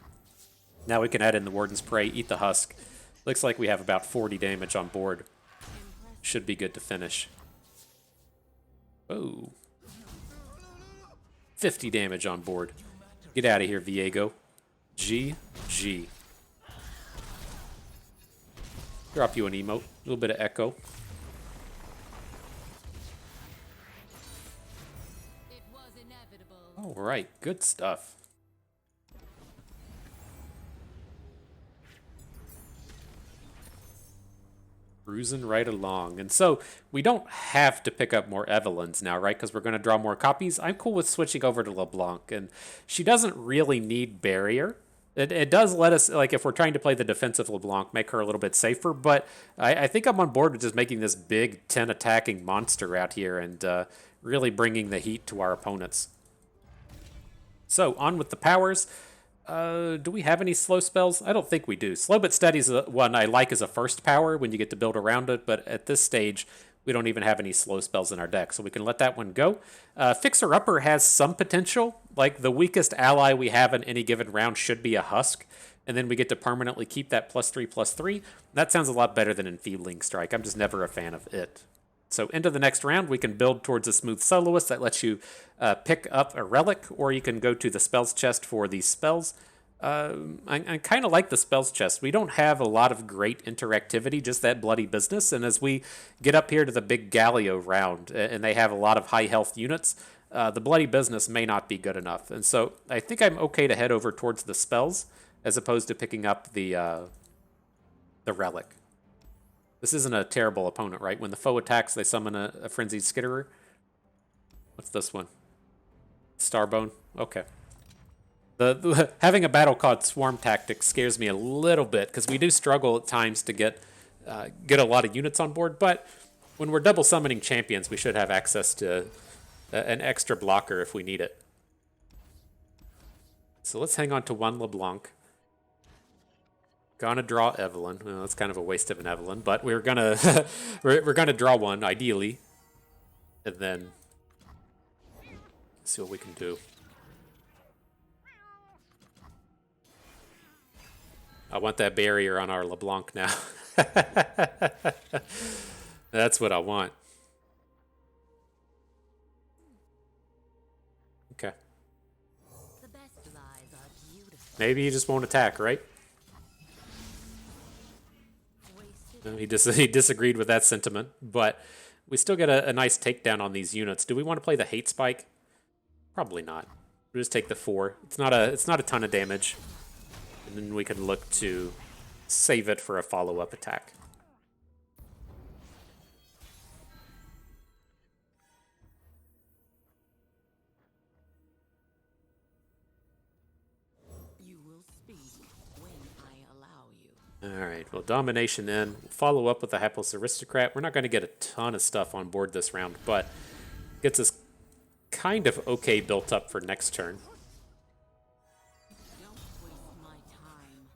Now we can add in the Warden's Prey, eat the husk. Looks like we have about 40 damage on board. Should be good to finish. Oh. 50 damage on board. Get out of here, Viego. GG. Drop you an emote. A little bit of echo. It was inevitable. All right, good stuff. Cruising right along. And so we don't have to pick up more Evelynns now, right? Because we're going to draw more copies. I'm cool with switching over to LeBlanc. And she doesn't really need Barrier. It does let us, like, if we're trying to play the defensive LeBlanc, make her a little bit safer. But I think I'm on board with just making this big 10 attacking monster out here and really bringing the heat to our opponents. So, on with the powers. Do we have any slow spells? I don't think we do. Slow but steady is one I like as a first power when you get to build around it, but at this stage, we don't even have any slow spells in our deck, so we can let that one go. Fixer Upper has some potential. Like, the weakest ally we have in any given round should be a Husk, and then we get to permanently keep that +3/+3. That sounds a lot better than Enfeebling Strike. I'm just never a fan of it. So into the next round, we can build towards a Smooth Soloist that lets you pick up a relic, or you can go to the spells chest for these spells. I kind of like the spells chest. We don't have a lot of great interactivity, just that bloody business. And as we get up here to the big Galio round, and they have a lot of high health units, the bloody business may not be good enough. And so I think I'm okay to head over towards the spells as opposed to picking up the relic. This isn't a terrible opponent, right? When the foe attacks, they summon a Frenzied Skitterer. What's this one? Starbone? Okay. Having a battle called Swarm Tactics scares me a little bit, because we do struggle at times to get a lot of units on board, but when we're double summoning champions, we should have access to an extra blocker if we need it. So let's hang on to one LeBlanc. Gonna draw Evelynn. Well, that's kind of a waste of an Evelynn, but we're gonna we're gonna draw one ideally, and then see what we can do. I want that barrier on our LeBlanc now. That's what I want. Okay. The best lies are beautiful. Maybe he just won't attack, right? He disagreed with that sentiment, but we still get a nice takedown on these units. Do we want to play the Hate Spike? Probably not. We'll just take the 4. It's not a ton of damage. And then we can look to save it for a follow-up attack. You will speak when I allow you. All right, well, Domination in. We'll follow up with the Hapless Aristocrat. We're not going to get a ton of stuff on board this round, but gets us kind of okay built up for next turn. Don't waste my time.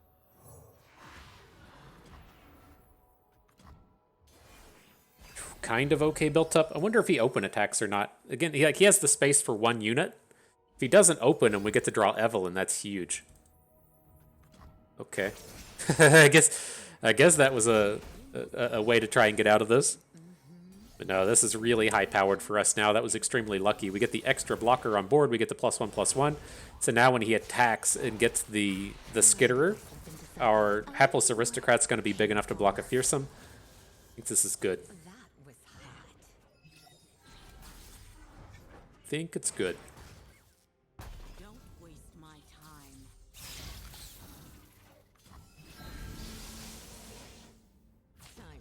Kind of okay built up. I wonder if he open attacks or not. Again, he has the space for one unit. If he doesn't open and we get to draw Evelynn, that's huge. Okay. I guess that was a way to try and get out of this. But no, this is really high powered for us now. That was extremely lucky. We get the extra blocker on board. We get the +1/+1. So now when he attacks and gets the Skitterer, our Hapless Aristocrat's going to be big enough to block a Fearsome. I think this is good. That was hot. I think it's good. Don't waste my time.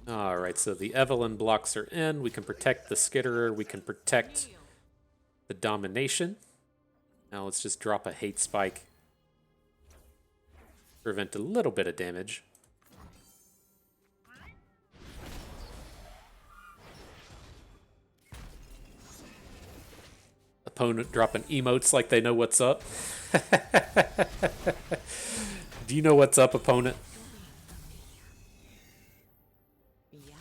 Time. All right, so the Evelynn blocks are in. We can protect the Skitterer. We can protect the Domination. Now let's just drop a Hate Spike. Prevent a little bit of damage. Opponent dropping emotes like they know what's up. Do you know what's up, opponent? Yes.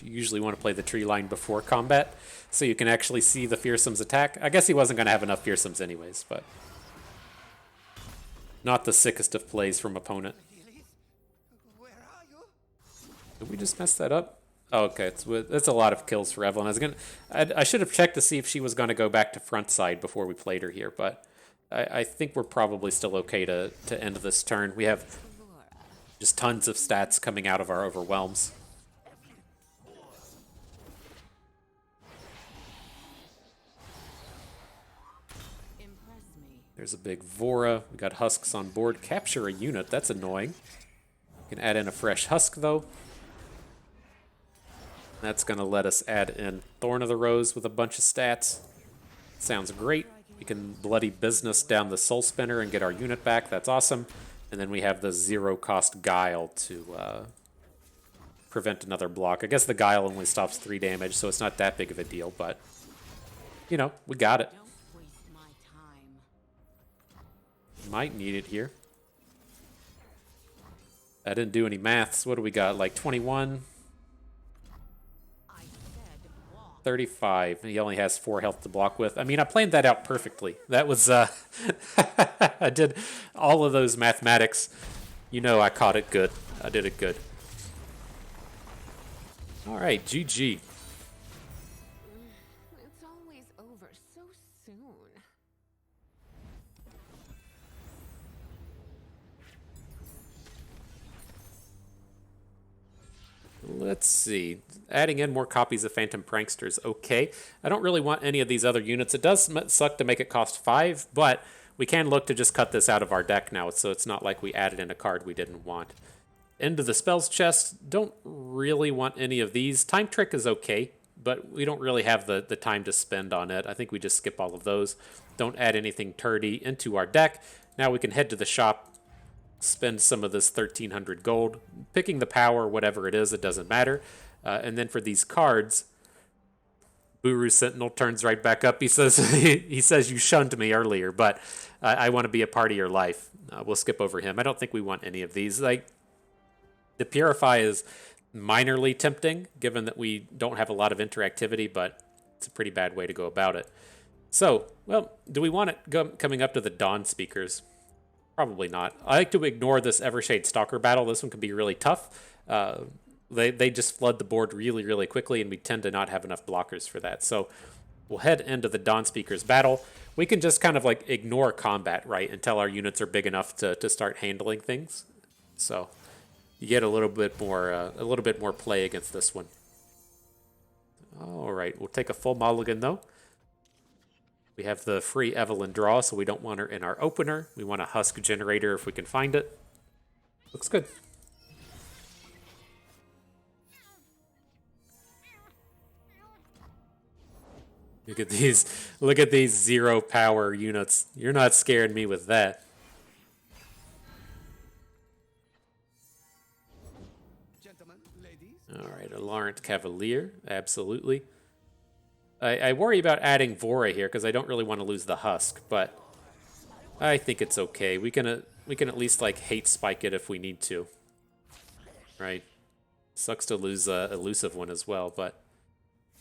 You usually want to play the tree line before combat, so you can actually see the fearsome's attack. I guess he wasn't going to have enough fearsomes anyways, but not the sickest of plays from opponent. Did we just mess that up? Oh, okay, it's a lot of kills for Evelynn. I should have checked to see if she was going to go back to front side before we played her here, but I think we're probably still okay to end this turn. We have just tons of stats coming out of our overwhelms. There's a big Vora. We got husks on board. Capture a unit. That's annoying. We can add in a fresh husk, though. That's going to let us add in Thorn of the Rose with a bunch of stats. Sounds great. We can bloody business down the Soul Spinner and get our unit back. That's awesome. And then we have the 0-cost Guile to prevent another block. I guess the Guile only stops 3 damage, so it's not that big of a deal, but, you know, we got it. Might need it here. I didn't do any maths. What do we got? Like 21? 35. He only has 4 health to block with. I mean, I planned that out perfectly. That was, I did all of those mathematics. You know I caught it good. I did it good. All right, GG. It's always over so soon. Let's see. Adding in more copies of Phantom Prankster is okay. I don't really want any of these other units. It does suck to make it cost 5, but we can look to just cut this out of our deck now, so it's not like we added in a card we didn't want. Into the spells chest. Don't really want any of these. Time Trick is okay, but we don't really have the time to spend on it. I think we just skip all of those. Don't add anything turdy into our deck. Now we can head to the shop, spend some of this 1,300 gold, picking the power, whatever it is, it doesn't matter. And then for these cards, Buru Sentinel turns right back up. He says, he says you shunned me earlier, but I want to be a part of your life. We'll skip over him. I don't think we want any of these. Like, the Purify is minorly tempting, given that we don't have a lot of interactivity, but it's a pretty bad way to go about it. So, well, do we want it coming up to the Dawn Speakers? Probably not. I like to ignore this Evershade Stalker battle. This one can be really tough. They just flood the board really, really quickly, and we tend to not have enough blockers for that. So we'll head into the Dawn Speakers battle. We can just kind of like ignore combat, right, until our units are big enough to start handling things. So you get a little bit more play against this one. All right, we'll take a full mulligan though. We have the free Evelynn draw, so we don't want her in our opener. We want a Husk Generator if we can find it. Looks good. Look at these 0 power units. You're not scaring me with that. Gentlemen, ladies. All right, a Laurent Cavalier, absolutely. I worry about adding Vora here because I don't really want to lose the Husk, but I think it's okay. We can at least like hate spike it if we need to. Right? Sucks to lose a elusive one as well, but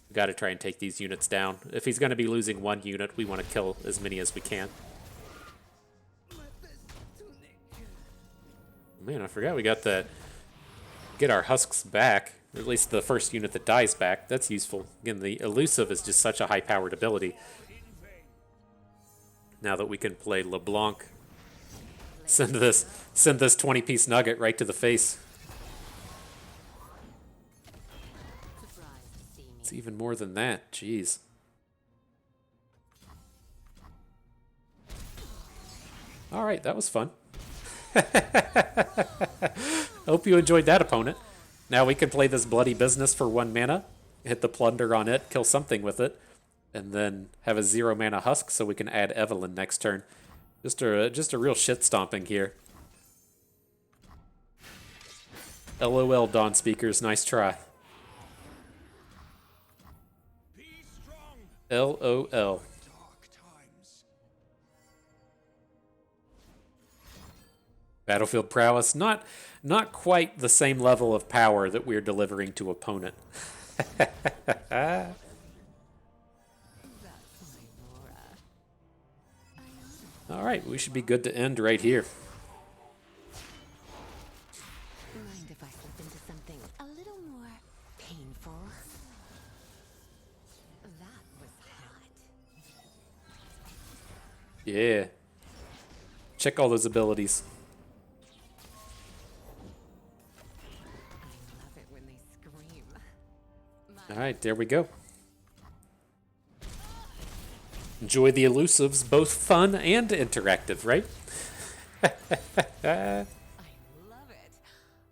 we got to try and take these units down. If he's going to be losing 1 unit, we want to kill as many as we can. Man, I forgot we got that. Get our Husks back. Or at least the first unit that dies back. That's useful. Again, the elusive is just such a high-powered ability. Now that we can play LeBlanc. Send this 20-piece nugget right to the face. It's even more than that. Jeez. All right, that was fun. Hope you enjoyed that, opponent. Now we can play this bloody business for 1 mana, hit the plunder on it, kill something with it, and then have a 0 mana Husk so we can add Evelynn next turn. Just a real shit stomping here. LOL, Dawn Speakers, nice try. LOL. Battlefield prowess, not quite the same level of power that we're delivering to opponent. All right, we should be good to end right here. Mind if I slip into something a little more painful? That was hot. Yeah. Check all those abilities. I love it when they scream. All right, there we go. Enjoy the elusives, both fun and interactive, right? I love it.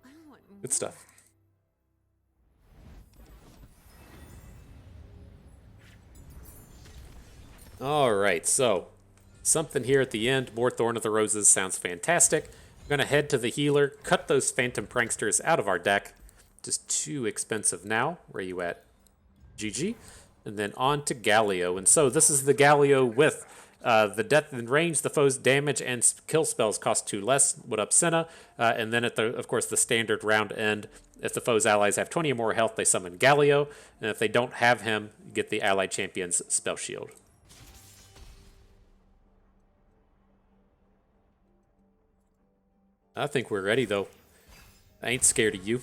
I want more. Good stuff. All right, so something here at the end. More Thorn of the Roses sounds fantastic. We're going to head to the healer, cut those Phantom Pranksters out of our deck. Just too expensive now. Where are you at? GG. And then on to Galio. And so this is the Galio with the death in range, the foe's damage and kill spells cost 2 less. What up, Senna? And then of course, the standard round end. If the foe's allies have 20 or more health, they summon Galio. And if they don't have him, you get the allied champion's spell shield. I think we're ready, though. I ain't scared of you.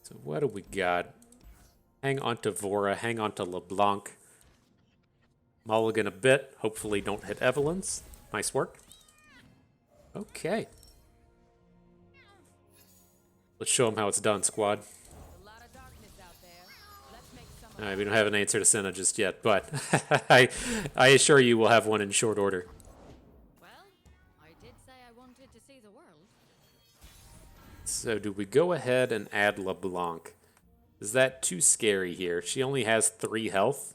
So what do we got? Hang on to Vora, hang on to LeBlanc. Mulligan a bit. Hopefully don't hit Evelyn's. Nice work. Okay. Let's show them how it's done, squad. Alright, we don't have an answer to Senna just yet, but I assure you we'll have one in short order. Well, I did say I wanted to see the world. So do we go ahead and add LeBlanc? Is that too scary here? She only has 3 health.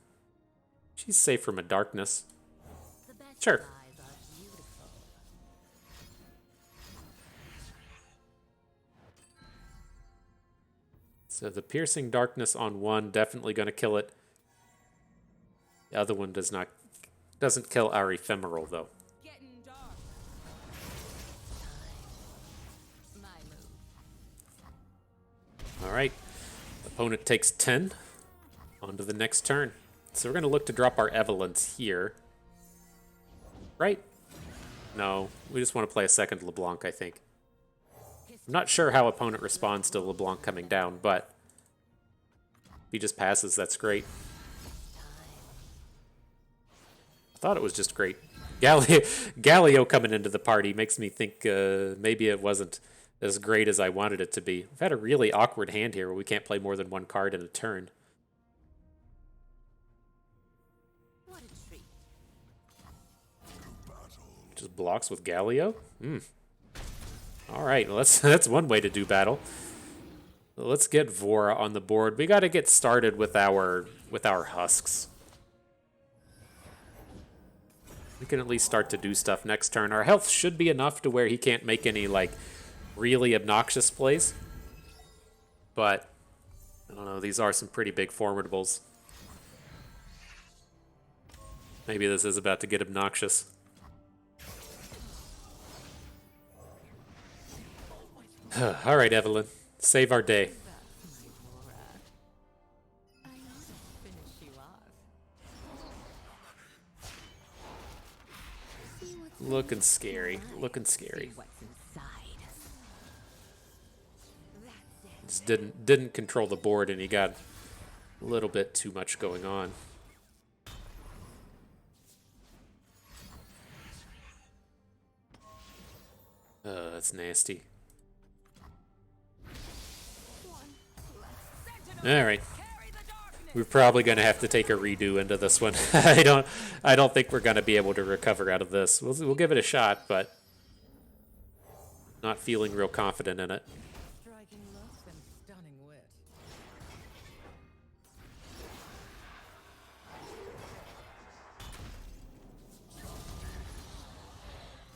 She's safe from a darkness. Sure. So the piercing darkness on one definitely going to kill it. The other one doesn't kill our ephemeral though. All right. Opponent takes 10. On to the next turn. So we're going to look to drop our Evelynns here. Right? No, we just want to play a second LeBlanc, I think. I'm not sure how opponent responds to LeBlanc coming down, but if he just passes, that's great. I thought it was just great. Galio coming into the party makes me think maybe it wasn't as great as I wanted it to be. We've had a really awkward hand here where we can't play more than 1 card in a turn. Just blocks with Galio? All right, well, that's one way to do battle. Let's get Vora on the board. We got to get started with our husks. We can at least start to do stuff next turn. Our health should be enough to where he can't make any, like, really obnoxious plays. But, I don't know, these are some pretty big formidables. Maybe this is about to get obnoxious. All right, Evelynn. Save our day. Looking scary. Looking scary. Just didn't control the board, and he got a little bit too much going on. That's nasty. All right. We're probably going to have to take a redo into this one. I don't think we're going to be able to recover out of this. We'll give it a shot, but not feeling real confident in it. Striking lust and stunning wit.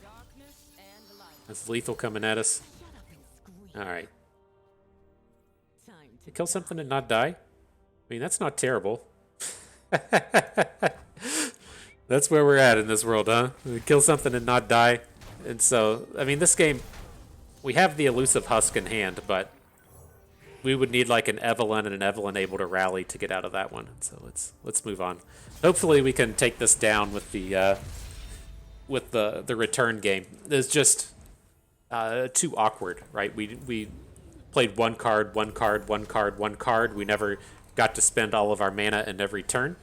Darkness and light. That's lethal coming at us. All right. Time to Kill something and not die? I mean, that's not terrible. That's where we're at in this world, huh? We kill something and not die. And so, I mean, this game, we have the elusive husk in hand, but We would need like an Evelynn and an Evelynn able to rally to get out of that one. So let's move on. Hopefully we can take this down with the return game. It's just too awkward, right? We played one card, one card, one card, one card. We never got to spend all of our mana in every turn.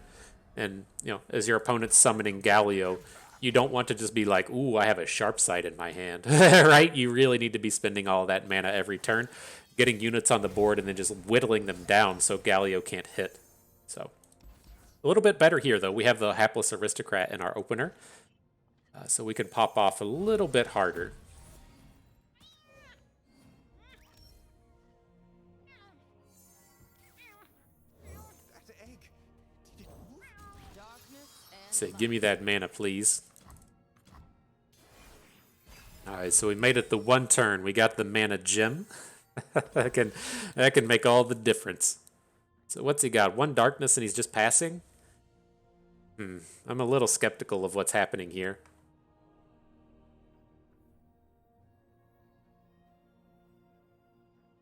And as your opponent's summoning Galio, you don't want to just be like, ooh, I have a sharp sight in my hand, right? You really need to be spending all that mana every turn, getting units on the board, and then just whittling them down so Galio can't hit. So a little bit better here, though. We have the Hapless Aristocrat in our opener, so we can pop off a little bit harder. Say, give me that mana, please. Alright, so we made it the one turn. We got the mana gem. that can make all the difference. So what's he got? One darkness and he's just passing? I'm a little skeptical of what's happening here.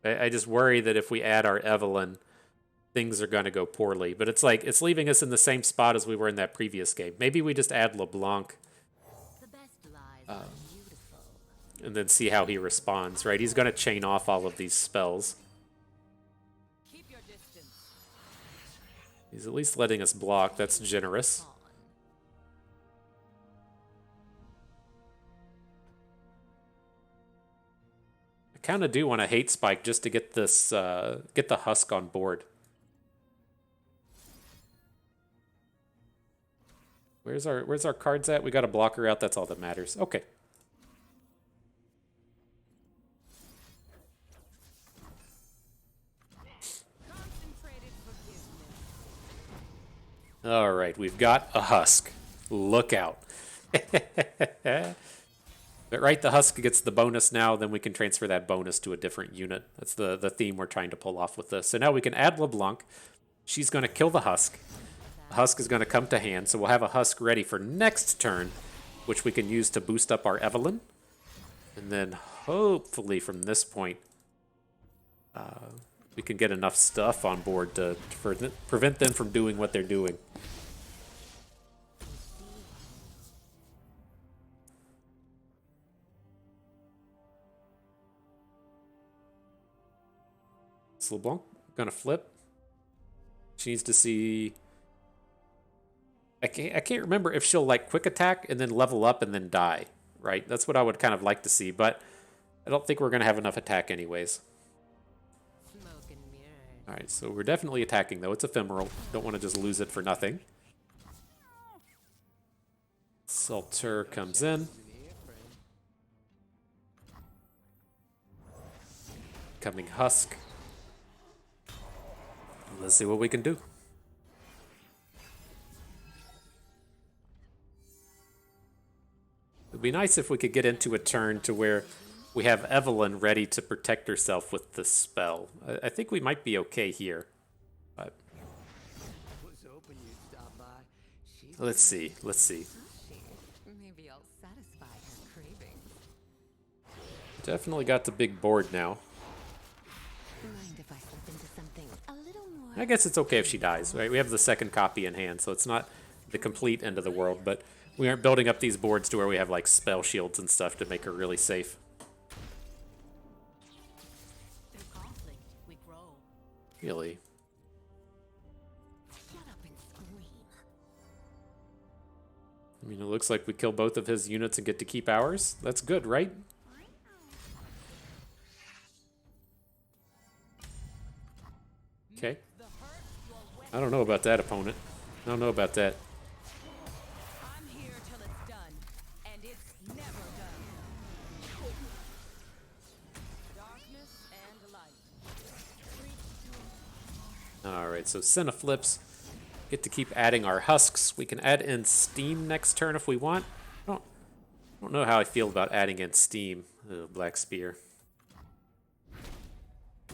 I just worry that if we add our Evelynn, things are going to go poorly. But it's like, it's leaving us in the same spot as we were in that previous game. Maybe we just add LeBlanc. And then see how he responds, right? He's going to chain off all of these spells. Keep your distance. He's at least letting us block. That's generous. I kind of do want to hate spike just to get this, get the husk on board. Where's our cards at? We got a blocker out. That's all that matters. Okay. All right, we've got a husk. Look out. But right, the husk gets the bonus now, then we can transfer that bonus to a different unit. That's the theme we're trying to pull off with this. So now we can add LeBlanc. She's going to kill the husk. The husk is going to come to hand, so we'll have a husk ready for next turn, which we can use to boost up our Evelynn. And then hopefully from this point, we can get enough stuff on board to prevent them from doing what they're doing. Is LeBlanc gonna flip? She needs to see. I can't remember if she'll like quick attack and then level up and then die, right? That's what I would kind of like to see, but I don't think we're gonna have enough attack anyways. All right, so we're definitely attacking though. It's ephemeral. Don't want to just lose it for nothing. Salter comes in. Coming husk. Let's see what we can do. It'd be nice if we could get into a turn to where we have Evelynn ready to protect herself with the spell. I think we might be okay here. But let's see. Let's see. Maybe I'll satisfy her cravings. Definitely got the big board now. Mind if I slip into something a little more? I guess it's okay if she dies, right? We have the second copy in hand, so it's not the complete end of the world, but we aren't building up these boards to where we have like spell shields and stuff to make her really safe. Really? Shut up and scream. I mean, it looks like we kill both of his units and get to keep ours. That's good, right? Okay. I don't know about that, opponent. I don't know about that. I'm here till it's done, and it's never done. Darkness and light. Alright, so Senna flips. Get to keep adding our husks. We can add in Steam next turn if we want. I don't know how I feel about adding in Steam. Ugh, Black Spear.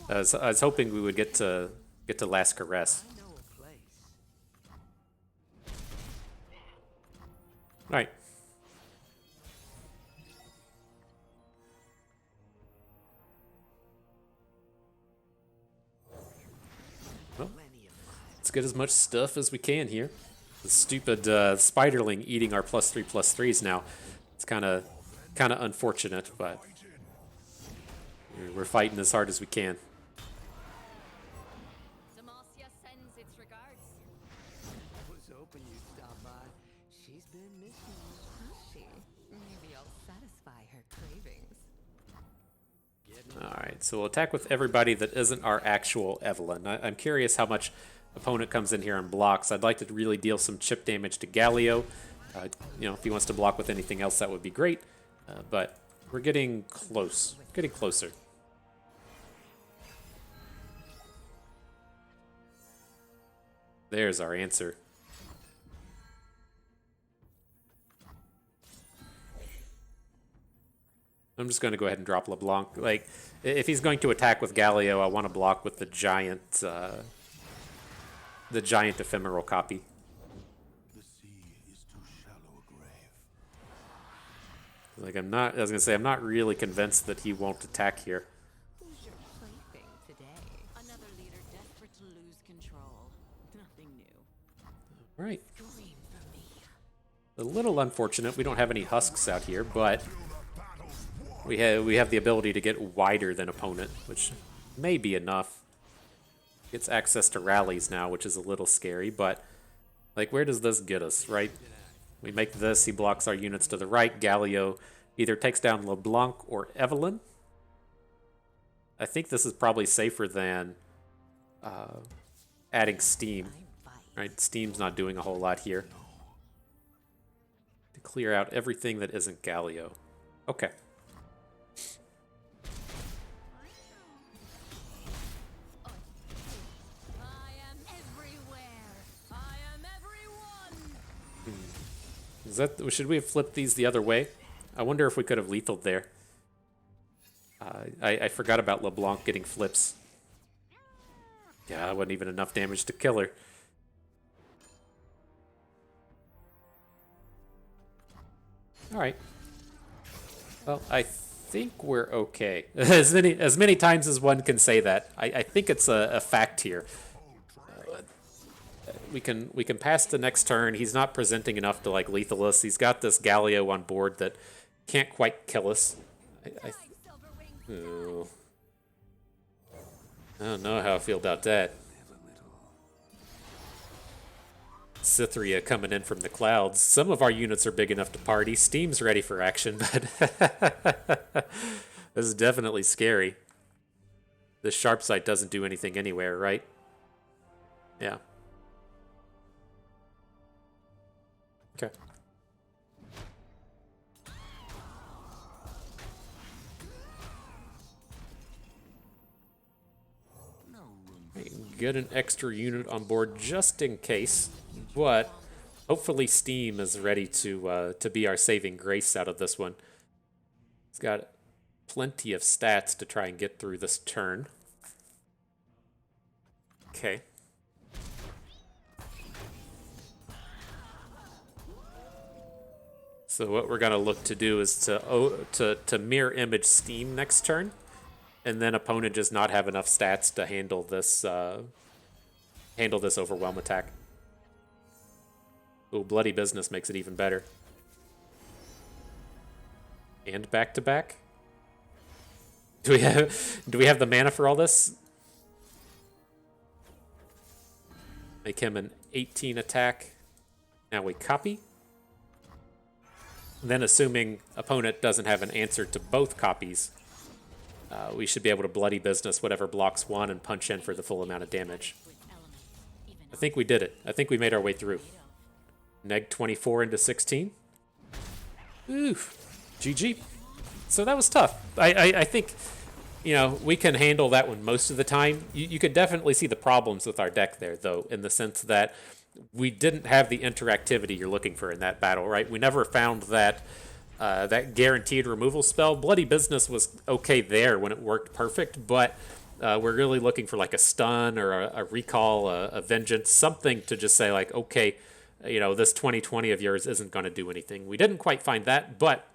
I was hoping we would get to Last Caress. Alright. get as much stuff as we can here. The stupid spiderling eating our +3/+3s now. It's kind of unfortunate, but we're fighting as hard as we can. Demacia sends its regards. Was hoping you'd stop by. She's been missing you. Has she? Maybe I'll satisfy her cravings. Alright, so we'll attack with everybody that isn't our actual Evelynn. I'm curious how much opponent comes in here and blocks. I'd like to really deal some chip damage to Galio. You know, if he wants to block with anything else, that would be great. But we're getting close. Getting closer. There's our answer. I'm just going to go ahead and drop LeBlanc. Like, if he's going to attack with Galio, I want to block with the giant ephemeral copy. The sea is too shallow a grave. Like, I was going to say, I'm not really convinced that he won't attack here. Who's your plaything today? Another leader desperate to lose control. Nothing new. Right. Scream for me. A little unfortunate. We don't have any husks out here, but we have the ability to get wider than opponent, which may be enough. Gets access to rallies now, which is a little scary, but like, where does this get us, right? We make this, he blocks our units to the right. Galio either takes down LeBlanc or Evelynn. I think this is probably safer than adding Steam, right? Steam's not doing a whole lot here. To clear out everything that isn't Galio. Okay. I am everywhere. I am everyone. Is that, should we have flipped these the other way? I wonder if we could have lethaled there. I forgot about LeBlanc getting flips. Yeah, it wasn't even enough damage to kill her. Alright. Well, I think we're okay. As many times as one can say that. I think it's a fact here. We can pass the next turn. He's not presenting enough to like lethal us. He's got this Galio on board that can't quite kill us. Oh. I don't know how I feel about that. Cytheria coming in from the clouds. Some of our units are big enough to party. Steam's ready for action, but this is definitely scary. The sharp sight doesn't do anything anywhere, right? Yeah. Okay. Get an extra unit on board just in case, but hopefully Steam is ready to be our saving grace out of this one. He's got plenty of stats to try and get through this turn. Okay. So what we're gonna look to do is to mirror image Steam next turn. And then opponent does not have enough stats to handle this overwhelm attack. Oh, bloody business makes it even better. And back to back. Do we have the mana for all this? Make him an 18 attack. Now we copy. Then assuming opponent doesn't have an answer to both copies, we should be able to bloody business whatever blocks one and punch in for the full amount of damage. I think we did it. I think we made our way through. Neg 24 into 16. Oof. GG. So that was tough. I think, you know, we can handle that one most of the time. You could definitely see the problems with our deck there, though, in the sense that we didn't have the interactivity you're looking for in that battle, right? We never found that that guaranteed removal spell. Bloody Business was okay there when it worked perfect, but we're really looking for like a stun or a recall, a vengeance, something to just say like, okay, you know, this 20/20 of yours isn't going to do anything. We didn't quite find that, but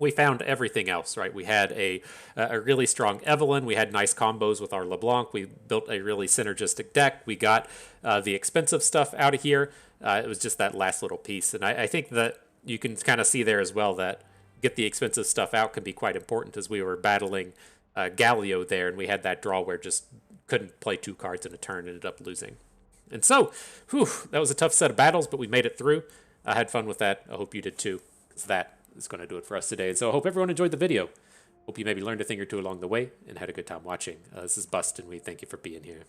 we found everything else, right? We had a really strong Evelynn. We had nice combos with our LeBlanc. We built a really synergistic deck. We got the expensive stuff out of here. It was just that last little piece. And I think that you can kind of see there as well that get the expensive stuff out can be quite important, as we were battling Galio there, and we had that draw where just couldn't play 2 cards in a turn, ended up losing. And so, that was a tough set of battles, but we made it through. I had fun with that. I hope you did too, because that is going to do it for us today. And so I hope everyone enjoyed the video. Hope you maybe learned a thing or two along the way and had a good time watching. This is Bust, and we thank you for being here.